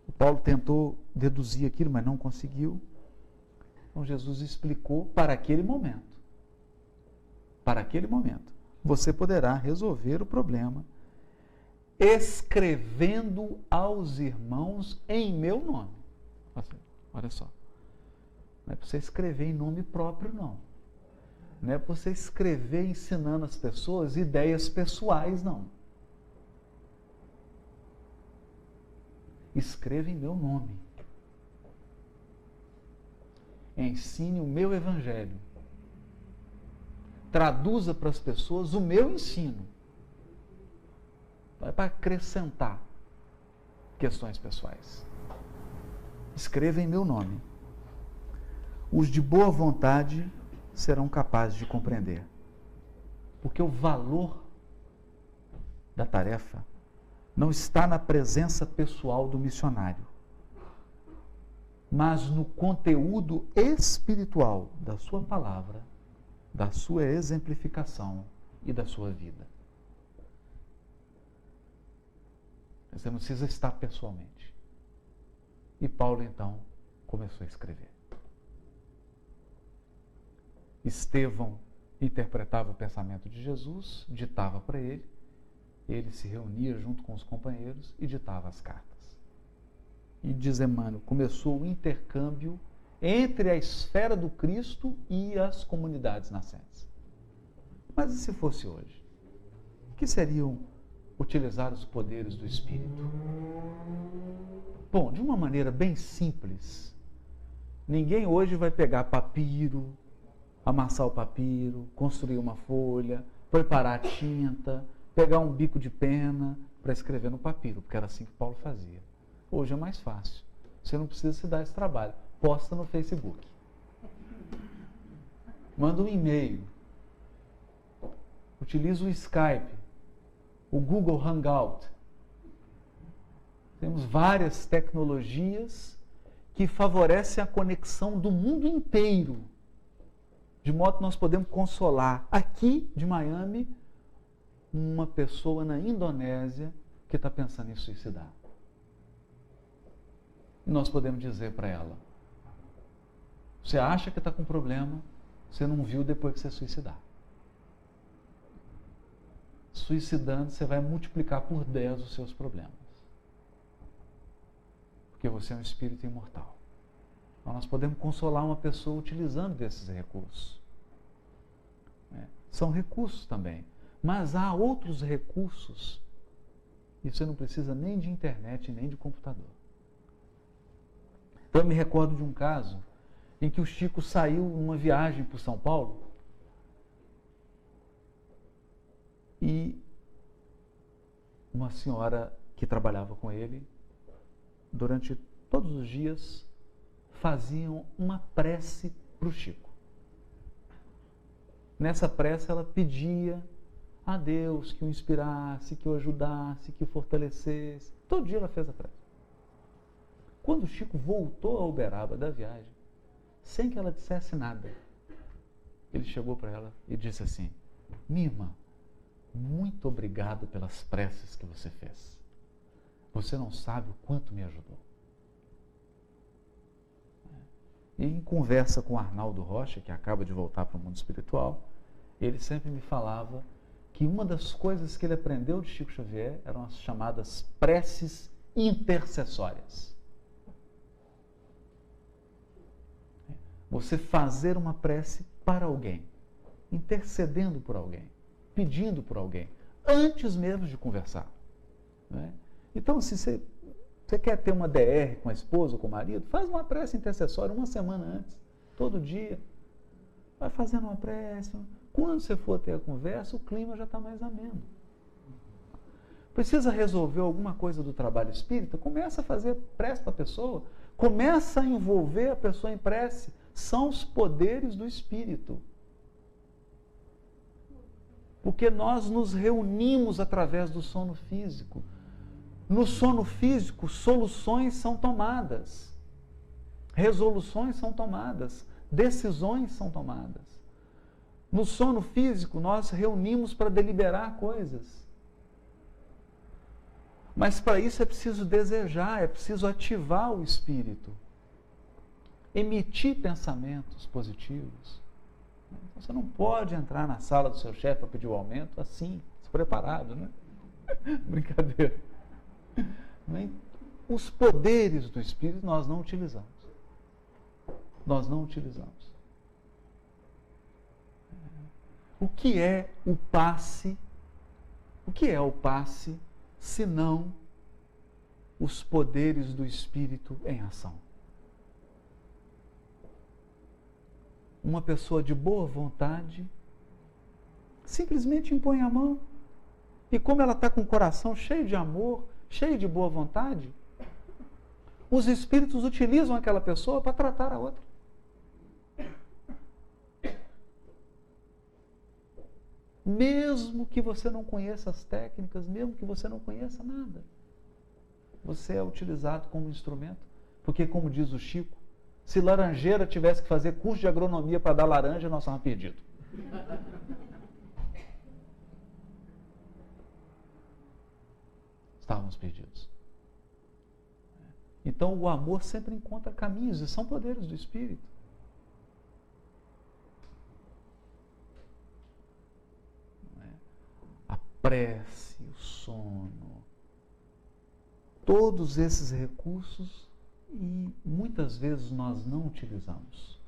O Paulo tentou deduzir aquilo, mas não conseguiu. Então Jesus explicou para aquele momento. Para aquele momento. Você poderá resolver o problema escrevendo aos irmãos em meu nome. Olha só. Não é para você escrever em nome próprio, não. Não é para você escrever ensinando as pessoas ideias pessoais, não. Escreva em meu nome. Ensine o meu evangelho. Traduza para as pessoas o meu ensino. Não é para acrescentar questões pessoais. Escreva em meu nome. Os de boa vontade serão capazes de compreender. Porque o valor da tarefa não está na presença pessoal do missionário, mas no conteúdo espiritual da sua palavra, da sua exemplificação e da sua vida. Você não precisa estar pessoalmente. E Paulo, então, começou a escrever. Estevão interpretava o pensamento de Jesus, ditava para ele, ele se reunia junto com os companheiros e ditava as cartas. E diz Emmanuel, começou o intercâmbio entre a esfera do Cristo e as comunidades nascentes. Mas e se fosse hoje? O que seriam utilizar os poderes do Espírito? Bom, de uma maneira bem simples, ninguém hoje vai pegar papiro, amassar o papiro, construir uma folha, preparar a tinta, pegar um bico de pena para escrever no papiro, porque era assim que Paulo fazia. Hoje é mais fácil. Você não precisa se dar esse trabalho. Posta no Facebook. Manda um e-mail. Utiliza o Skype, o Google Hangout. Temos várias tecnologias que favorecem a conexão do mundo inteiro, de modo que nós podemos consolar aqui de Miami uma pessoa na Indonésia que está pensando em suicidar. E nós podemos dizer para ela: você acha que está com problema, você não viu depois que você suicidar. Suicidando, você vai multiplicar por 10 os seus problemas. Porque você é um espírito imortal. Então, nós podemos consolar uma pessoa utilizando desses recursos. São recursos também. Mas há outros recursos e você não precisa nem de internet, nem de computador. Então, eu me recordo de um caso em que o Chico saiu numa viagem por São Paulo e uma senhora que trabalhava com ele, durante todos os dias, faziam uma prece para o Chico. Nessa prece ela pedia a Deus que o inspirasse, que o ajudasse, que o fortalecesse. Todo dia ela fez a prece. Quando o Chico voltou a Uberaba da viagem, sem que ela dissesse nada, ele chegou para ela e disse assim: minha irmã, muito obrigado pelas preces que você fez. Você não sabe o quanto me ajudou. E em conversa com Arnaldo Rocha, que acaba de voltar para o mundo espiritual, ele sempre me falava que uma das coisas que ele aprendeu de Chico Xavier eram as chamadas preces intercessórias. Você fazer uma prece para alguém, intercedendo por alguém, pedindo por alguém, antes mesmo de conversar. Né? Então, se você quer ter uma DR com a esposa ou com o marido, faz uma prece intercessória uma semana antes, todo dia. Vai fazendo uma prece. Quando você for ter a conversa, o clima já está mais ameno. Precisa resolver alguma coisa do trabalho espírita? Começa a fazer prece para a pessoa. Começa a envolver a pessoa em prece. São os poderes do espírito. Porque nós nos reunimos através do sono físico. No sono físico, soluções são tomadas, resoluções são tomadas, decisões são tomadas. No sono físico, nós reunimos para deliberar coisas. Mas para isso é preciso desejar, é preciso ativar o espírito, emitir pensamentos positivos. Você não pode entrar na sala do seu chefe para pedir o aumento assim, despreparado, né? Brincadeira. Os poderes do espírito nós não utilizamos. Nós não utilizamos. O que é o passe? O que é o passe, senão os poderes do espírito em ação? Uma pessoa de boa vontade simplesmente impõe a mão. E como ela está com o coração cheio de amor, cheio de boa vontade, os espíritos utilizam aquela pessoa para tratar a outra. Mesmo que você não conheça as técnicas, mesmo que você não conheça nada, você é utilizado como instrumento, porque, como diz o Chico, se laranjeira tivesse que fazer curso de agronomia para dar laranja, nós estávamos perdidos. Estávamos perdidos. Então o amor sempre encontra caminhos e são poderes do espírito. A prece, o sono, todos esses recursos, e muitas vezes nós não utilizamos.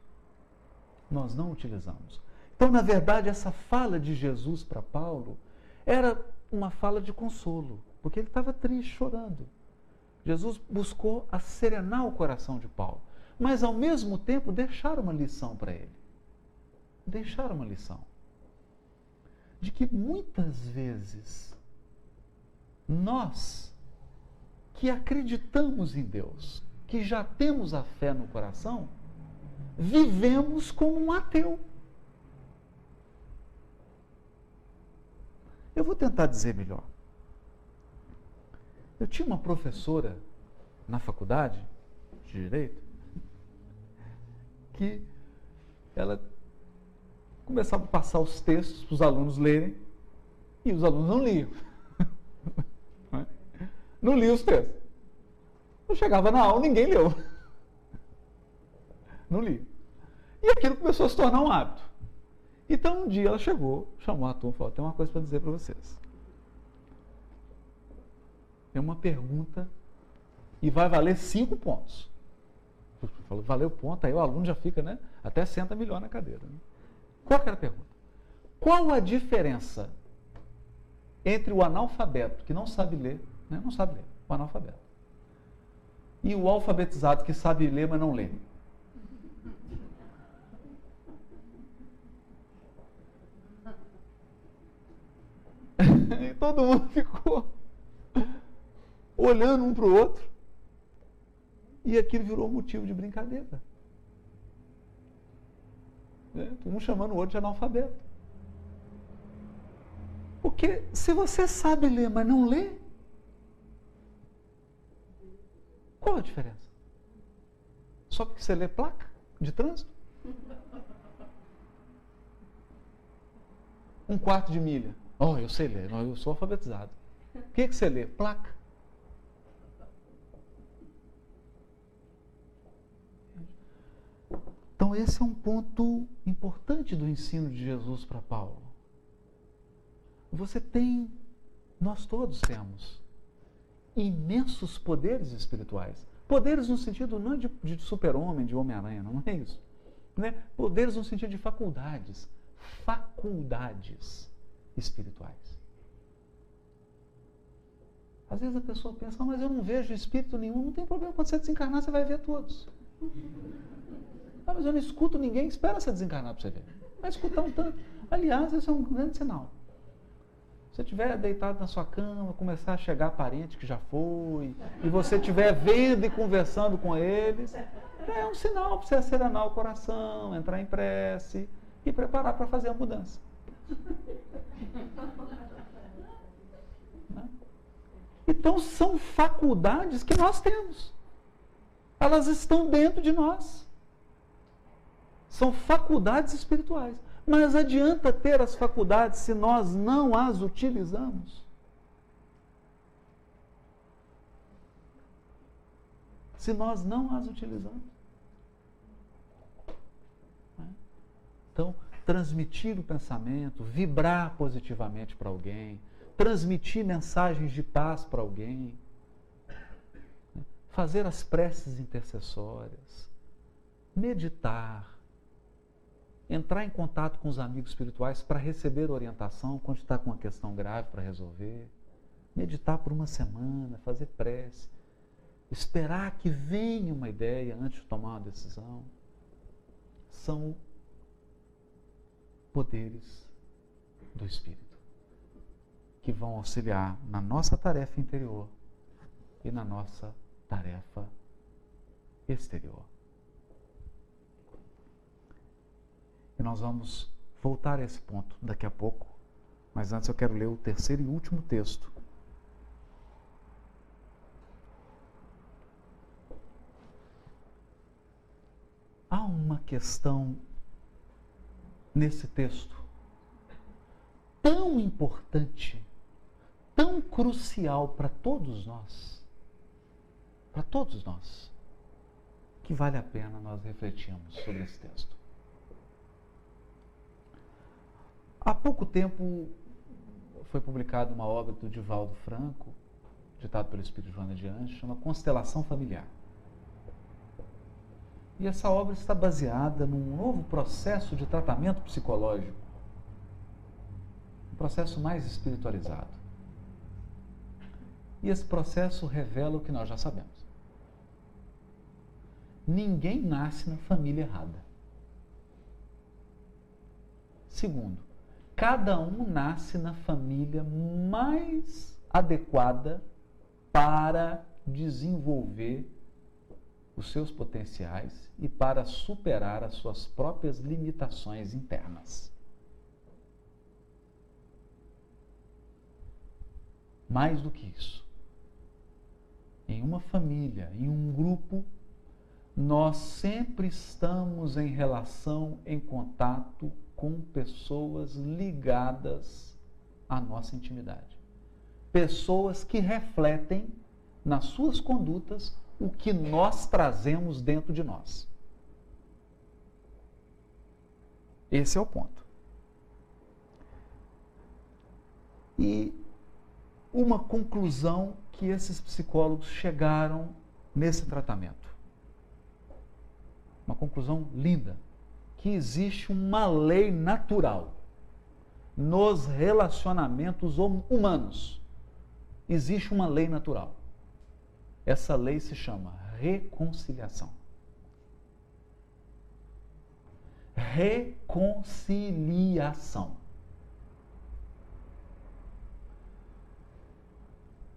Nós não utilizamos. Então, na verdade, essa fala de Jesus para Paulo era uma fala de consolo, porque ele estava triste, chorando. Jesus buscou serenar o coração de Paulo, mas ao mesmo tempo deixar uma lição para ele. Deixar uma lição. De que muitas vezes nós que acreditamos em Deus, que já temos a fé no coração, vivemos como um ateu. Eu vou tentar dizer melhor. Eu tinha uma professora na faculdade de Direito que ela começava a passar os textos para os alunos lerem e os alunos não liam. Não liam os textos. Eu chegava na aula, ninguém leu. Não lia. E aquilo começou a se tornar um hábito. Então um dia ela chegou, chamou a turma e falou: tem uma coisa para dizer para vocês. É uma pergunta e vai valer 5 pontos. Falou, valeu ponto, aí o aluno já fica, né? Até senta melhor na cadeira. Né? Qual que era a pergunta? Qual a diferença entre o analfabeto, que não sabe ler, né? Não sabe ler, o analfabeto, e o alfabetizado, que sabe ler, mas não lê? E todo mundo ficou olhando um para o outro. E aquilo virou motivo de brincadeira. Um chamando o outro de analfabeto. Porque se você sabe ler, mas não lê, qual a diferença? Só porque você lê placa de trânsito? 1/4 de milha. Oh, eu sei ler, eu sou alfabetizado. O que você lê? Placa. Então esse é um ponto importante do ensino de Jesus para Paulo. Você tem, nós todos temos, imensos poderes espirituais. Poderes no sentido não de super-homem, de Homem-Aranha, não é isso. Né? Poderes no sentido de faculdades. Faculdades espirituais. Às vezes a pessoa pensa, mas eu não vejo espírito nenhum. Não tem problema, quando você desencarnar você vai ver todos. Mas eu não escuto ninguém, espera você desencarnar para você ver. Vai escutar um tanto. Aliás, esse é um grande sinal. Se você estiver deitado na sua cama, começar a chegar parente que já foi, e você estiver vendo e conversando com eles, é um sinal para você serenar o coração, entrar em prece e preparar para fazer a mudança. Então são faculdades que nós temos. Elas estão dentro de nós. São faculdades espirituais. Mas adianta ter as faculdades se nós não as utilizamos? Se nós não as utilizamos. Então, transmitir o pensamento, vibrar positivamente para alguém, transmitir mensagens de paz para alguém, fazer as preces intercessórias, meditar, entrar em contato com os amigos espirituais para receber orientação quando está com uma questão grave para resolver, meditar por uma semana, fazer prece, esperar que venha uma ideia antes de tomar uma decisão, são poderes do Espírito que vão auxiliar na nossa tarefa interior e na nossa tarefa exterior. E nós vamos voltar a esse ponto daqui a pouco, mas antes eu quero ler o terceiro e último texto. Há uma questão nesse texto tão importante, tão crucial para todos nós, que vale a pena nós refletirmos sobre esse texto. Há pouco tempo foi publicada uma obra do Divaldo Franco, ditado pelo Espírito Joana de Anjos, chama Constelação Familiar. E essa obra está baseada num novo processo de tratamento psicológico, um processo mais espiritualizado. E esse processo revela o que nós já sabemos. Ninguém nasce na família errada. Segundo, cada um nasce na família mais adequada para desenvolver os seus potenciais e para superar as suas próprias limitações internas. Mais do que isso, em uma família, em um grupo, nós sempre estamos em relação, em contato com pessoas ligadas à nossa intimidade. Pessoas que refletem nas suas condutas o que nós trazemos dentro de nós. Esse é o ponto. E uma conclusão que esses psicólogos chegaram nesse tratamento. Uma conclusão linda. Que existe uma lei natural nos relacionamentos humanos. Existe uma lei natural. Essa lei se chama reconciliação. Reconciliação.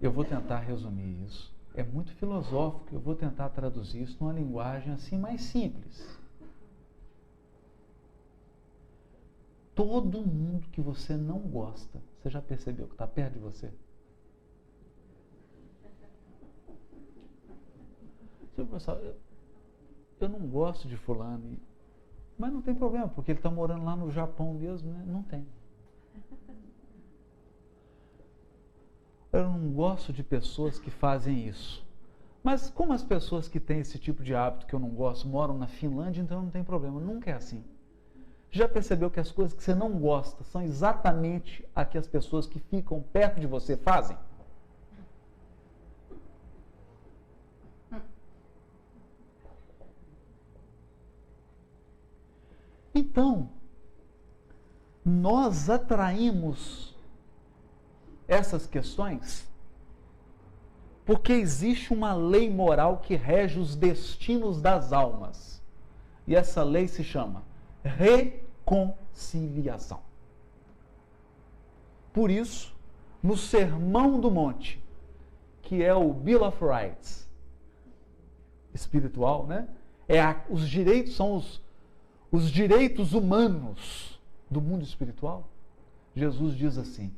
Eu vou tentar resumir isso é muito filosófico. Eu vou tentar traduzir isso numa linguagem assim mais simples. Todo mundo que você não gosta, você já percebeu que está perto de você? Pessoal, eu não gosto de fulano, mas não tem problema, porque ele está morando lá no Japão mesmo, né? Não tem. Eu não gosto de pessoas que fazem isso. Mas como as pessoas que têm esse tipo de hábito que eu não gosto moram na Finlândia, então não tem problema. Nunca é assim. Já percebeu que as coisas que você não gosta são exatamente as que as pessoas que ficam perto de você fazem? Então, nós atraímos essas questões porque existe uma lei moral que rege os destinos das almas. E essa lei se chama reconciliação. Por isso, no Sermão do Monte, que é o Bill of Rights espiritual, né? Os direitos são os direitos humanos do mundo espiritual. Jesus diz assim: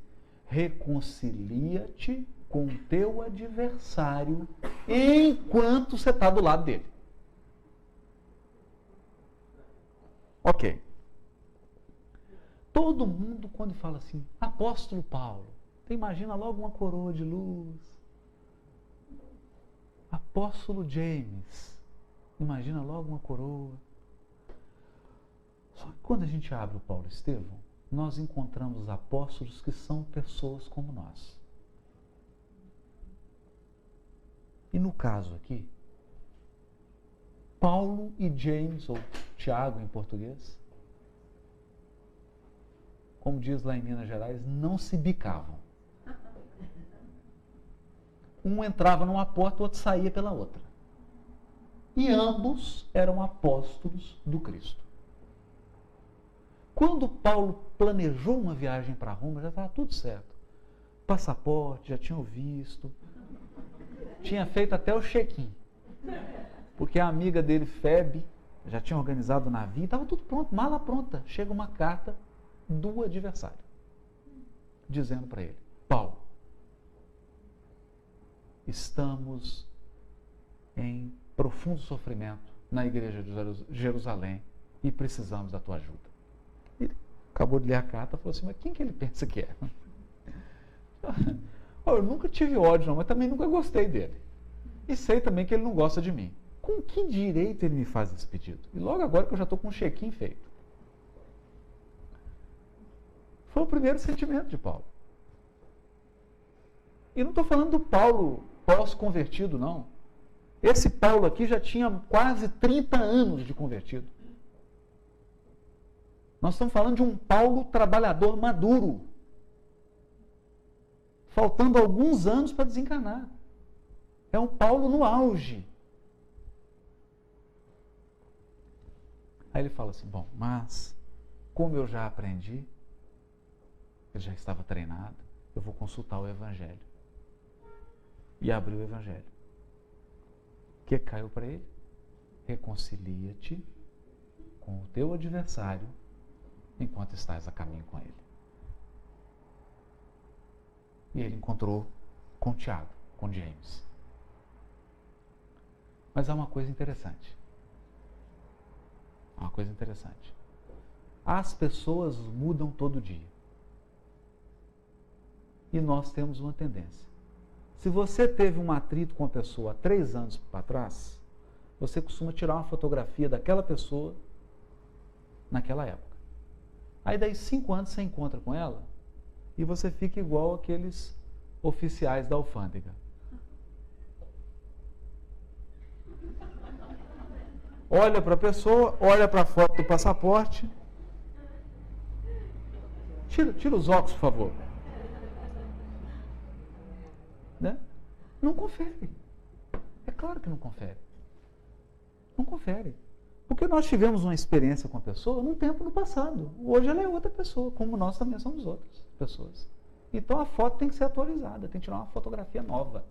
reconcilia-te com o teu adversário enquanto você está do lado dele. Ok. Todo mundo, quando fala assim, apóstolo Paulo, você imagina logo uma coroa de luz. Apóstolo James, imagina logo uma coroa. Só que quando a gente abre o Paulo Estevão, nós encontramos apóstolos que são pessoas como nós. E no caso aqui, Paulo e James, ou Tiago em português, como diz lá em Minas Gerais, não se bicavam. Um entrava numa porta, o outro saía pela outra. E ambos eram apóstolos do Cristo. Quando Paulo planejou uma viagem para Roma, já estava tudo certo. Passaporte, já tinha o visto, tinha feito até o check-in. Porque a amiga dele, Febe, já tinha organizado o navio, estava tudo pronto, mala pronta. Chega uma carta do adversário, dizendo para ele: Paulo, estamos em profundo sofrimento na igreja de Jerusalém e precisamos da tua ajuda. Ele acabou de ler a carta e falou assim: mas quem que ele pensa que é? Eu nunca tive ódio, não, mas também nunca gostei dele. E sei também que ele não gosta de mim. Com que direito ele me faz esse pedido? E logo agora que eu já estou com um check-in feito. Foi o primeiro sentimento de Paulo. E não estou falando do Paulo pós-convertido, não. Esse Paulo aqui já tinha quase 30 anos de convertido. Nós estamos falando de um Paulo trabalhador maduro, faltando alguns anos para desencarnar. É um Paulo no auge. Aí ele fala assim: bom, mas como eu já aprendi, ele já estava treinado, eu vou consultar o Evangelho. E abriu o Evangelho. O que caiu para ele? Reconcilia-te com o teu adversário enquanto estás a caminho com ele. E ele encontrou com Tiago, com James. Mas há uma coisa interessante. Uma coisa interessante. As pessoas mudam todo dia. E nós temos uma tendência. Se você teve um atrito com a pessoa há 3 anos para trás, você costuma tirar uma fotografia daquela pessoa naquela época. Aí daí 5 anos você encontra com ela e você fica igual aqueles oficiais da alfândega. Olha para a pessoa, olha para a foto do passaporte. Tira os óculos, por favor. Né? Não confere. É claro que não confere. Não confere. Porque nós tivemos uma experiência com a pessoa num tempo no passado. Hoje ela é outra pessoa, como nós também somos outras pessoas. Então a foto tem que ser atualizada, tem que tirar uma fotografia nova.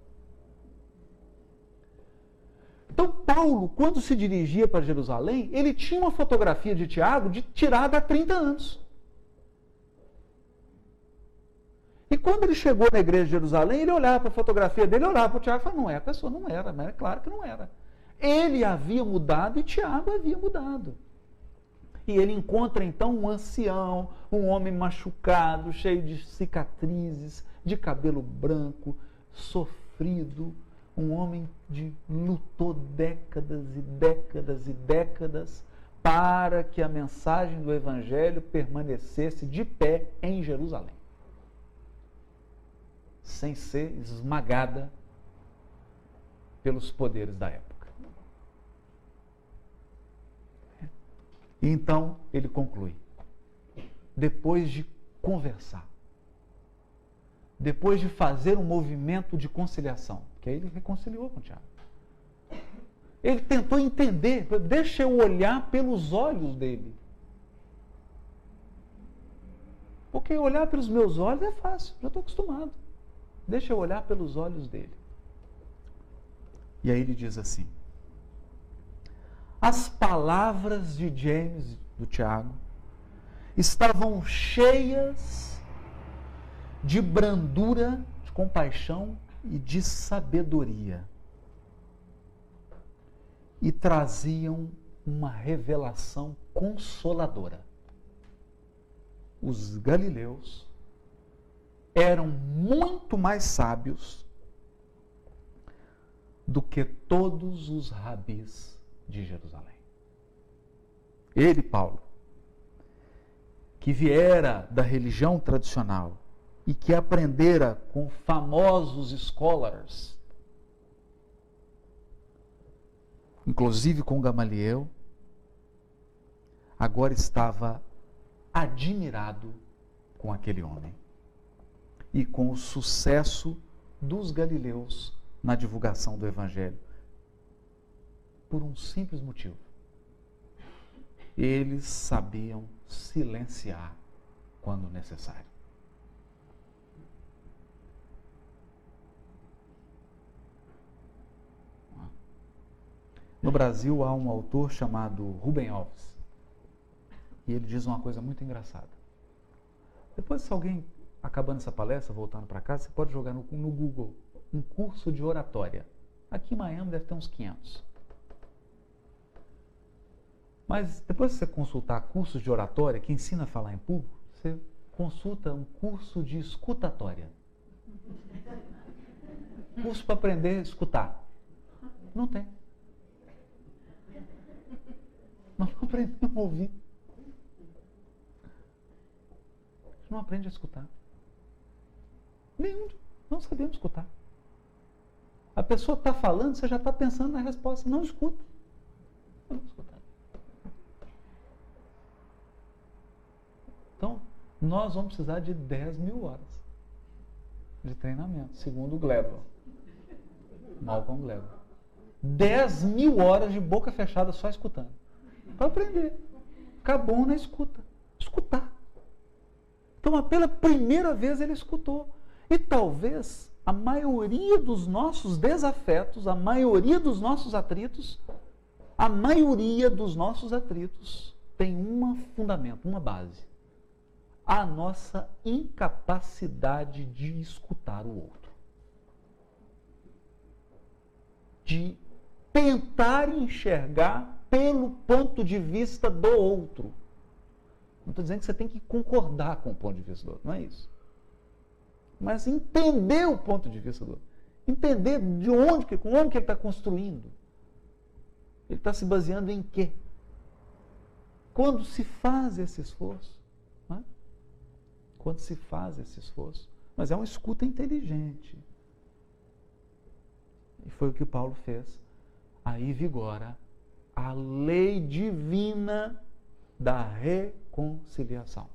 Paulo, quando se dirigia para Jerusalém, ele tinha uma fotografia de Tiago tirada há 30 anos. E quando ele chegou na igreja de Jerusalém, ele olhava para a fotografia dele, olhava para o Tiago e falava, não é, a pessoa não era, mas é claro que não era. Ele havia mudado e Tiago havia mudado. E ele encontra então um ancião, um homem machucado, cheio de cicatrizes, de cabelo branco, sofrido, um homem que lutou décadas e décadas e décadas para que a mensagem do Evangelho permanecesse de pé em Jerusalém, sem ser esmagada pelos poderes da época. E então ele conclui, depois de conversar, depois de fazer um movimento de conciliação, que aí ele reconciliou com o Tiago. Ele tentou entender, deixa eu olhar pelos olhos dele. Porque olhar pelos meus olhos é fácil, já estou acostumado. Deixa eu olhar pelos olhos dele. E aí ele diz assim, as palavras de James, do Tiago, estavam cheias de brandura, de compaixão e de sabedoria. E traziam uma revelação consoladora. Os galileus eram muito mais sábios do que todos os rabis de Jerusalém. Ele, Paulo, que viera da religião tradicional e que aprendera com famosos scholars, inclusive com Gamaliel, agora estava admirado com aquele homem e com o sucesso dos galileus na divulgação do Evangelho. Por um simples motivo. Eles sabiam silenciar quando necessário. No Brasil há um autor chamado Rubem Alves. E ele diz uma coisa muito engraçada. Depois, se alguém, acabando essa palestra, voltando para casa, você pode jogar no Google um curso de oratória. Aqui em Miami deve ter uns 500. Mas depois que você consultar cursos de oratória que ensina a falar em público, você consulta um curso de escutatória. Curso para aprender a escutar. Não tem. Nós não aprendemos a ouvir. A gente não aprende a escutar. Nenhum. Não sabemos escutar. A pessoa está falando, você já está pensando na resposta. Não escuta. Não escuta. Então, nós vamos precisar de 10.000 horas de treinamento, segundo o Gladwell. Malcolm Gladwell. 10.000 horas de boca fechada só escutando. Para aprender. Acabou na escuta. Escutar. Então, pela primeira vez ele escutou. E talvez a maioria dos nossos desafetos, a maioria dos nossos atritos, tem um fundamento, uma base. A nossa incapacidade de escutar o outro. De tentar enxergar pelo ponto de vista do outro. Não estou dizendo que você tem que concordar com o ponto de vista do outro, não é isso. Mas entender o ponto de vista do outro. Entender de onde, como que ele está construindo. Ele está se baseando em quê? Quando se faz esse esforço, não é? Quando se faz esse esforço, mas é uma escuta inteligente. E foi o que Paulo fez. Aí vigora a lei divina da reconciliação.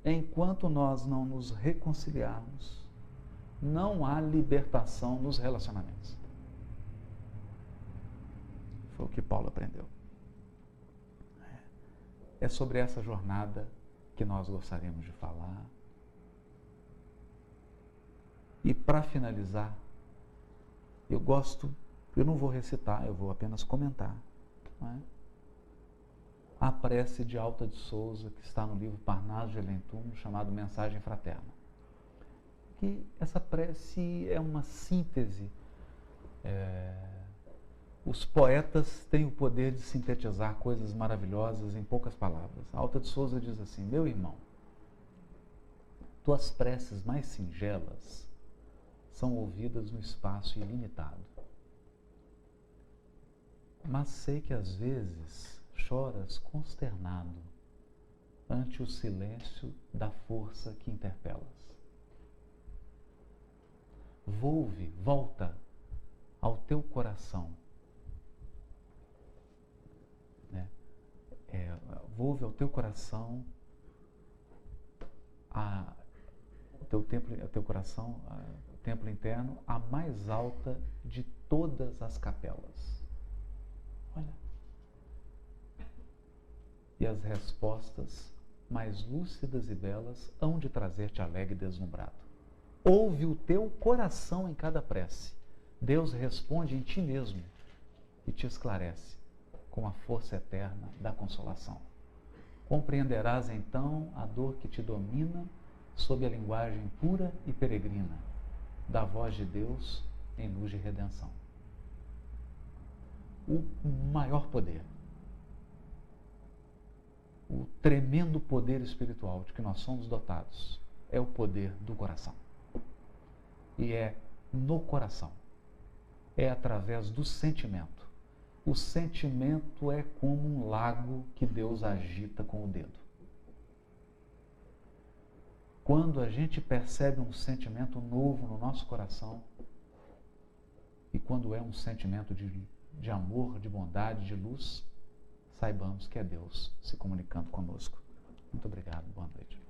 Enquanto nós não nos reconciliarmos, não há libertação nos relacionamentos. Foi o que Paulo aprendeu. É sobre essa jornada que nós gostaríamos de falar. E para finalizar, Eu não vou recitar, eu vou apenas comentar. Não é? A prece de Alta de Souza, que está no livro Parnaso de Alentum, chamado Mensagem Fraterna. Que essa prece é uma síntese. Os poetas têm o poder de sintetizar coisas maravilhosas em poucas palavras. A Alta de Souza diz assim: meu irmão, tuas preces mais singelas são ouvidas no espaço ilimitado. Mas sei que às vezes choras consternado ante o silêncio da força que interpelas. Volta ao teu coração. Volve ao teu coração, o templo interno, a mais alta de todas as capelas. Olha. E as respostas mais lúcidas e belas hão de trazer-te alegre e deslumbrado. Ouve o teu coração em cada prece. Deus responde em ti mesmo e te esclarece com a força eterna da consolação. Compreenderás então a dor que te domina sob a linguagem pura e peregrina da voz de Deus em luz de redenção. O maior poder, o tremendo poder espiritual de que nós somos dotados é o poder do coração. E é no coração, é através do sentimento. O sentimento é como um lago que Deus agita com o dedo. Quando a gente percebe um sentimento novo no nosso coração, e quando é um sentimento de amor, de bondade, de luz, saibamos que é Deus se comunicando conosco. Muito obrigado, boa noite.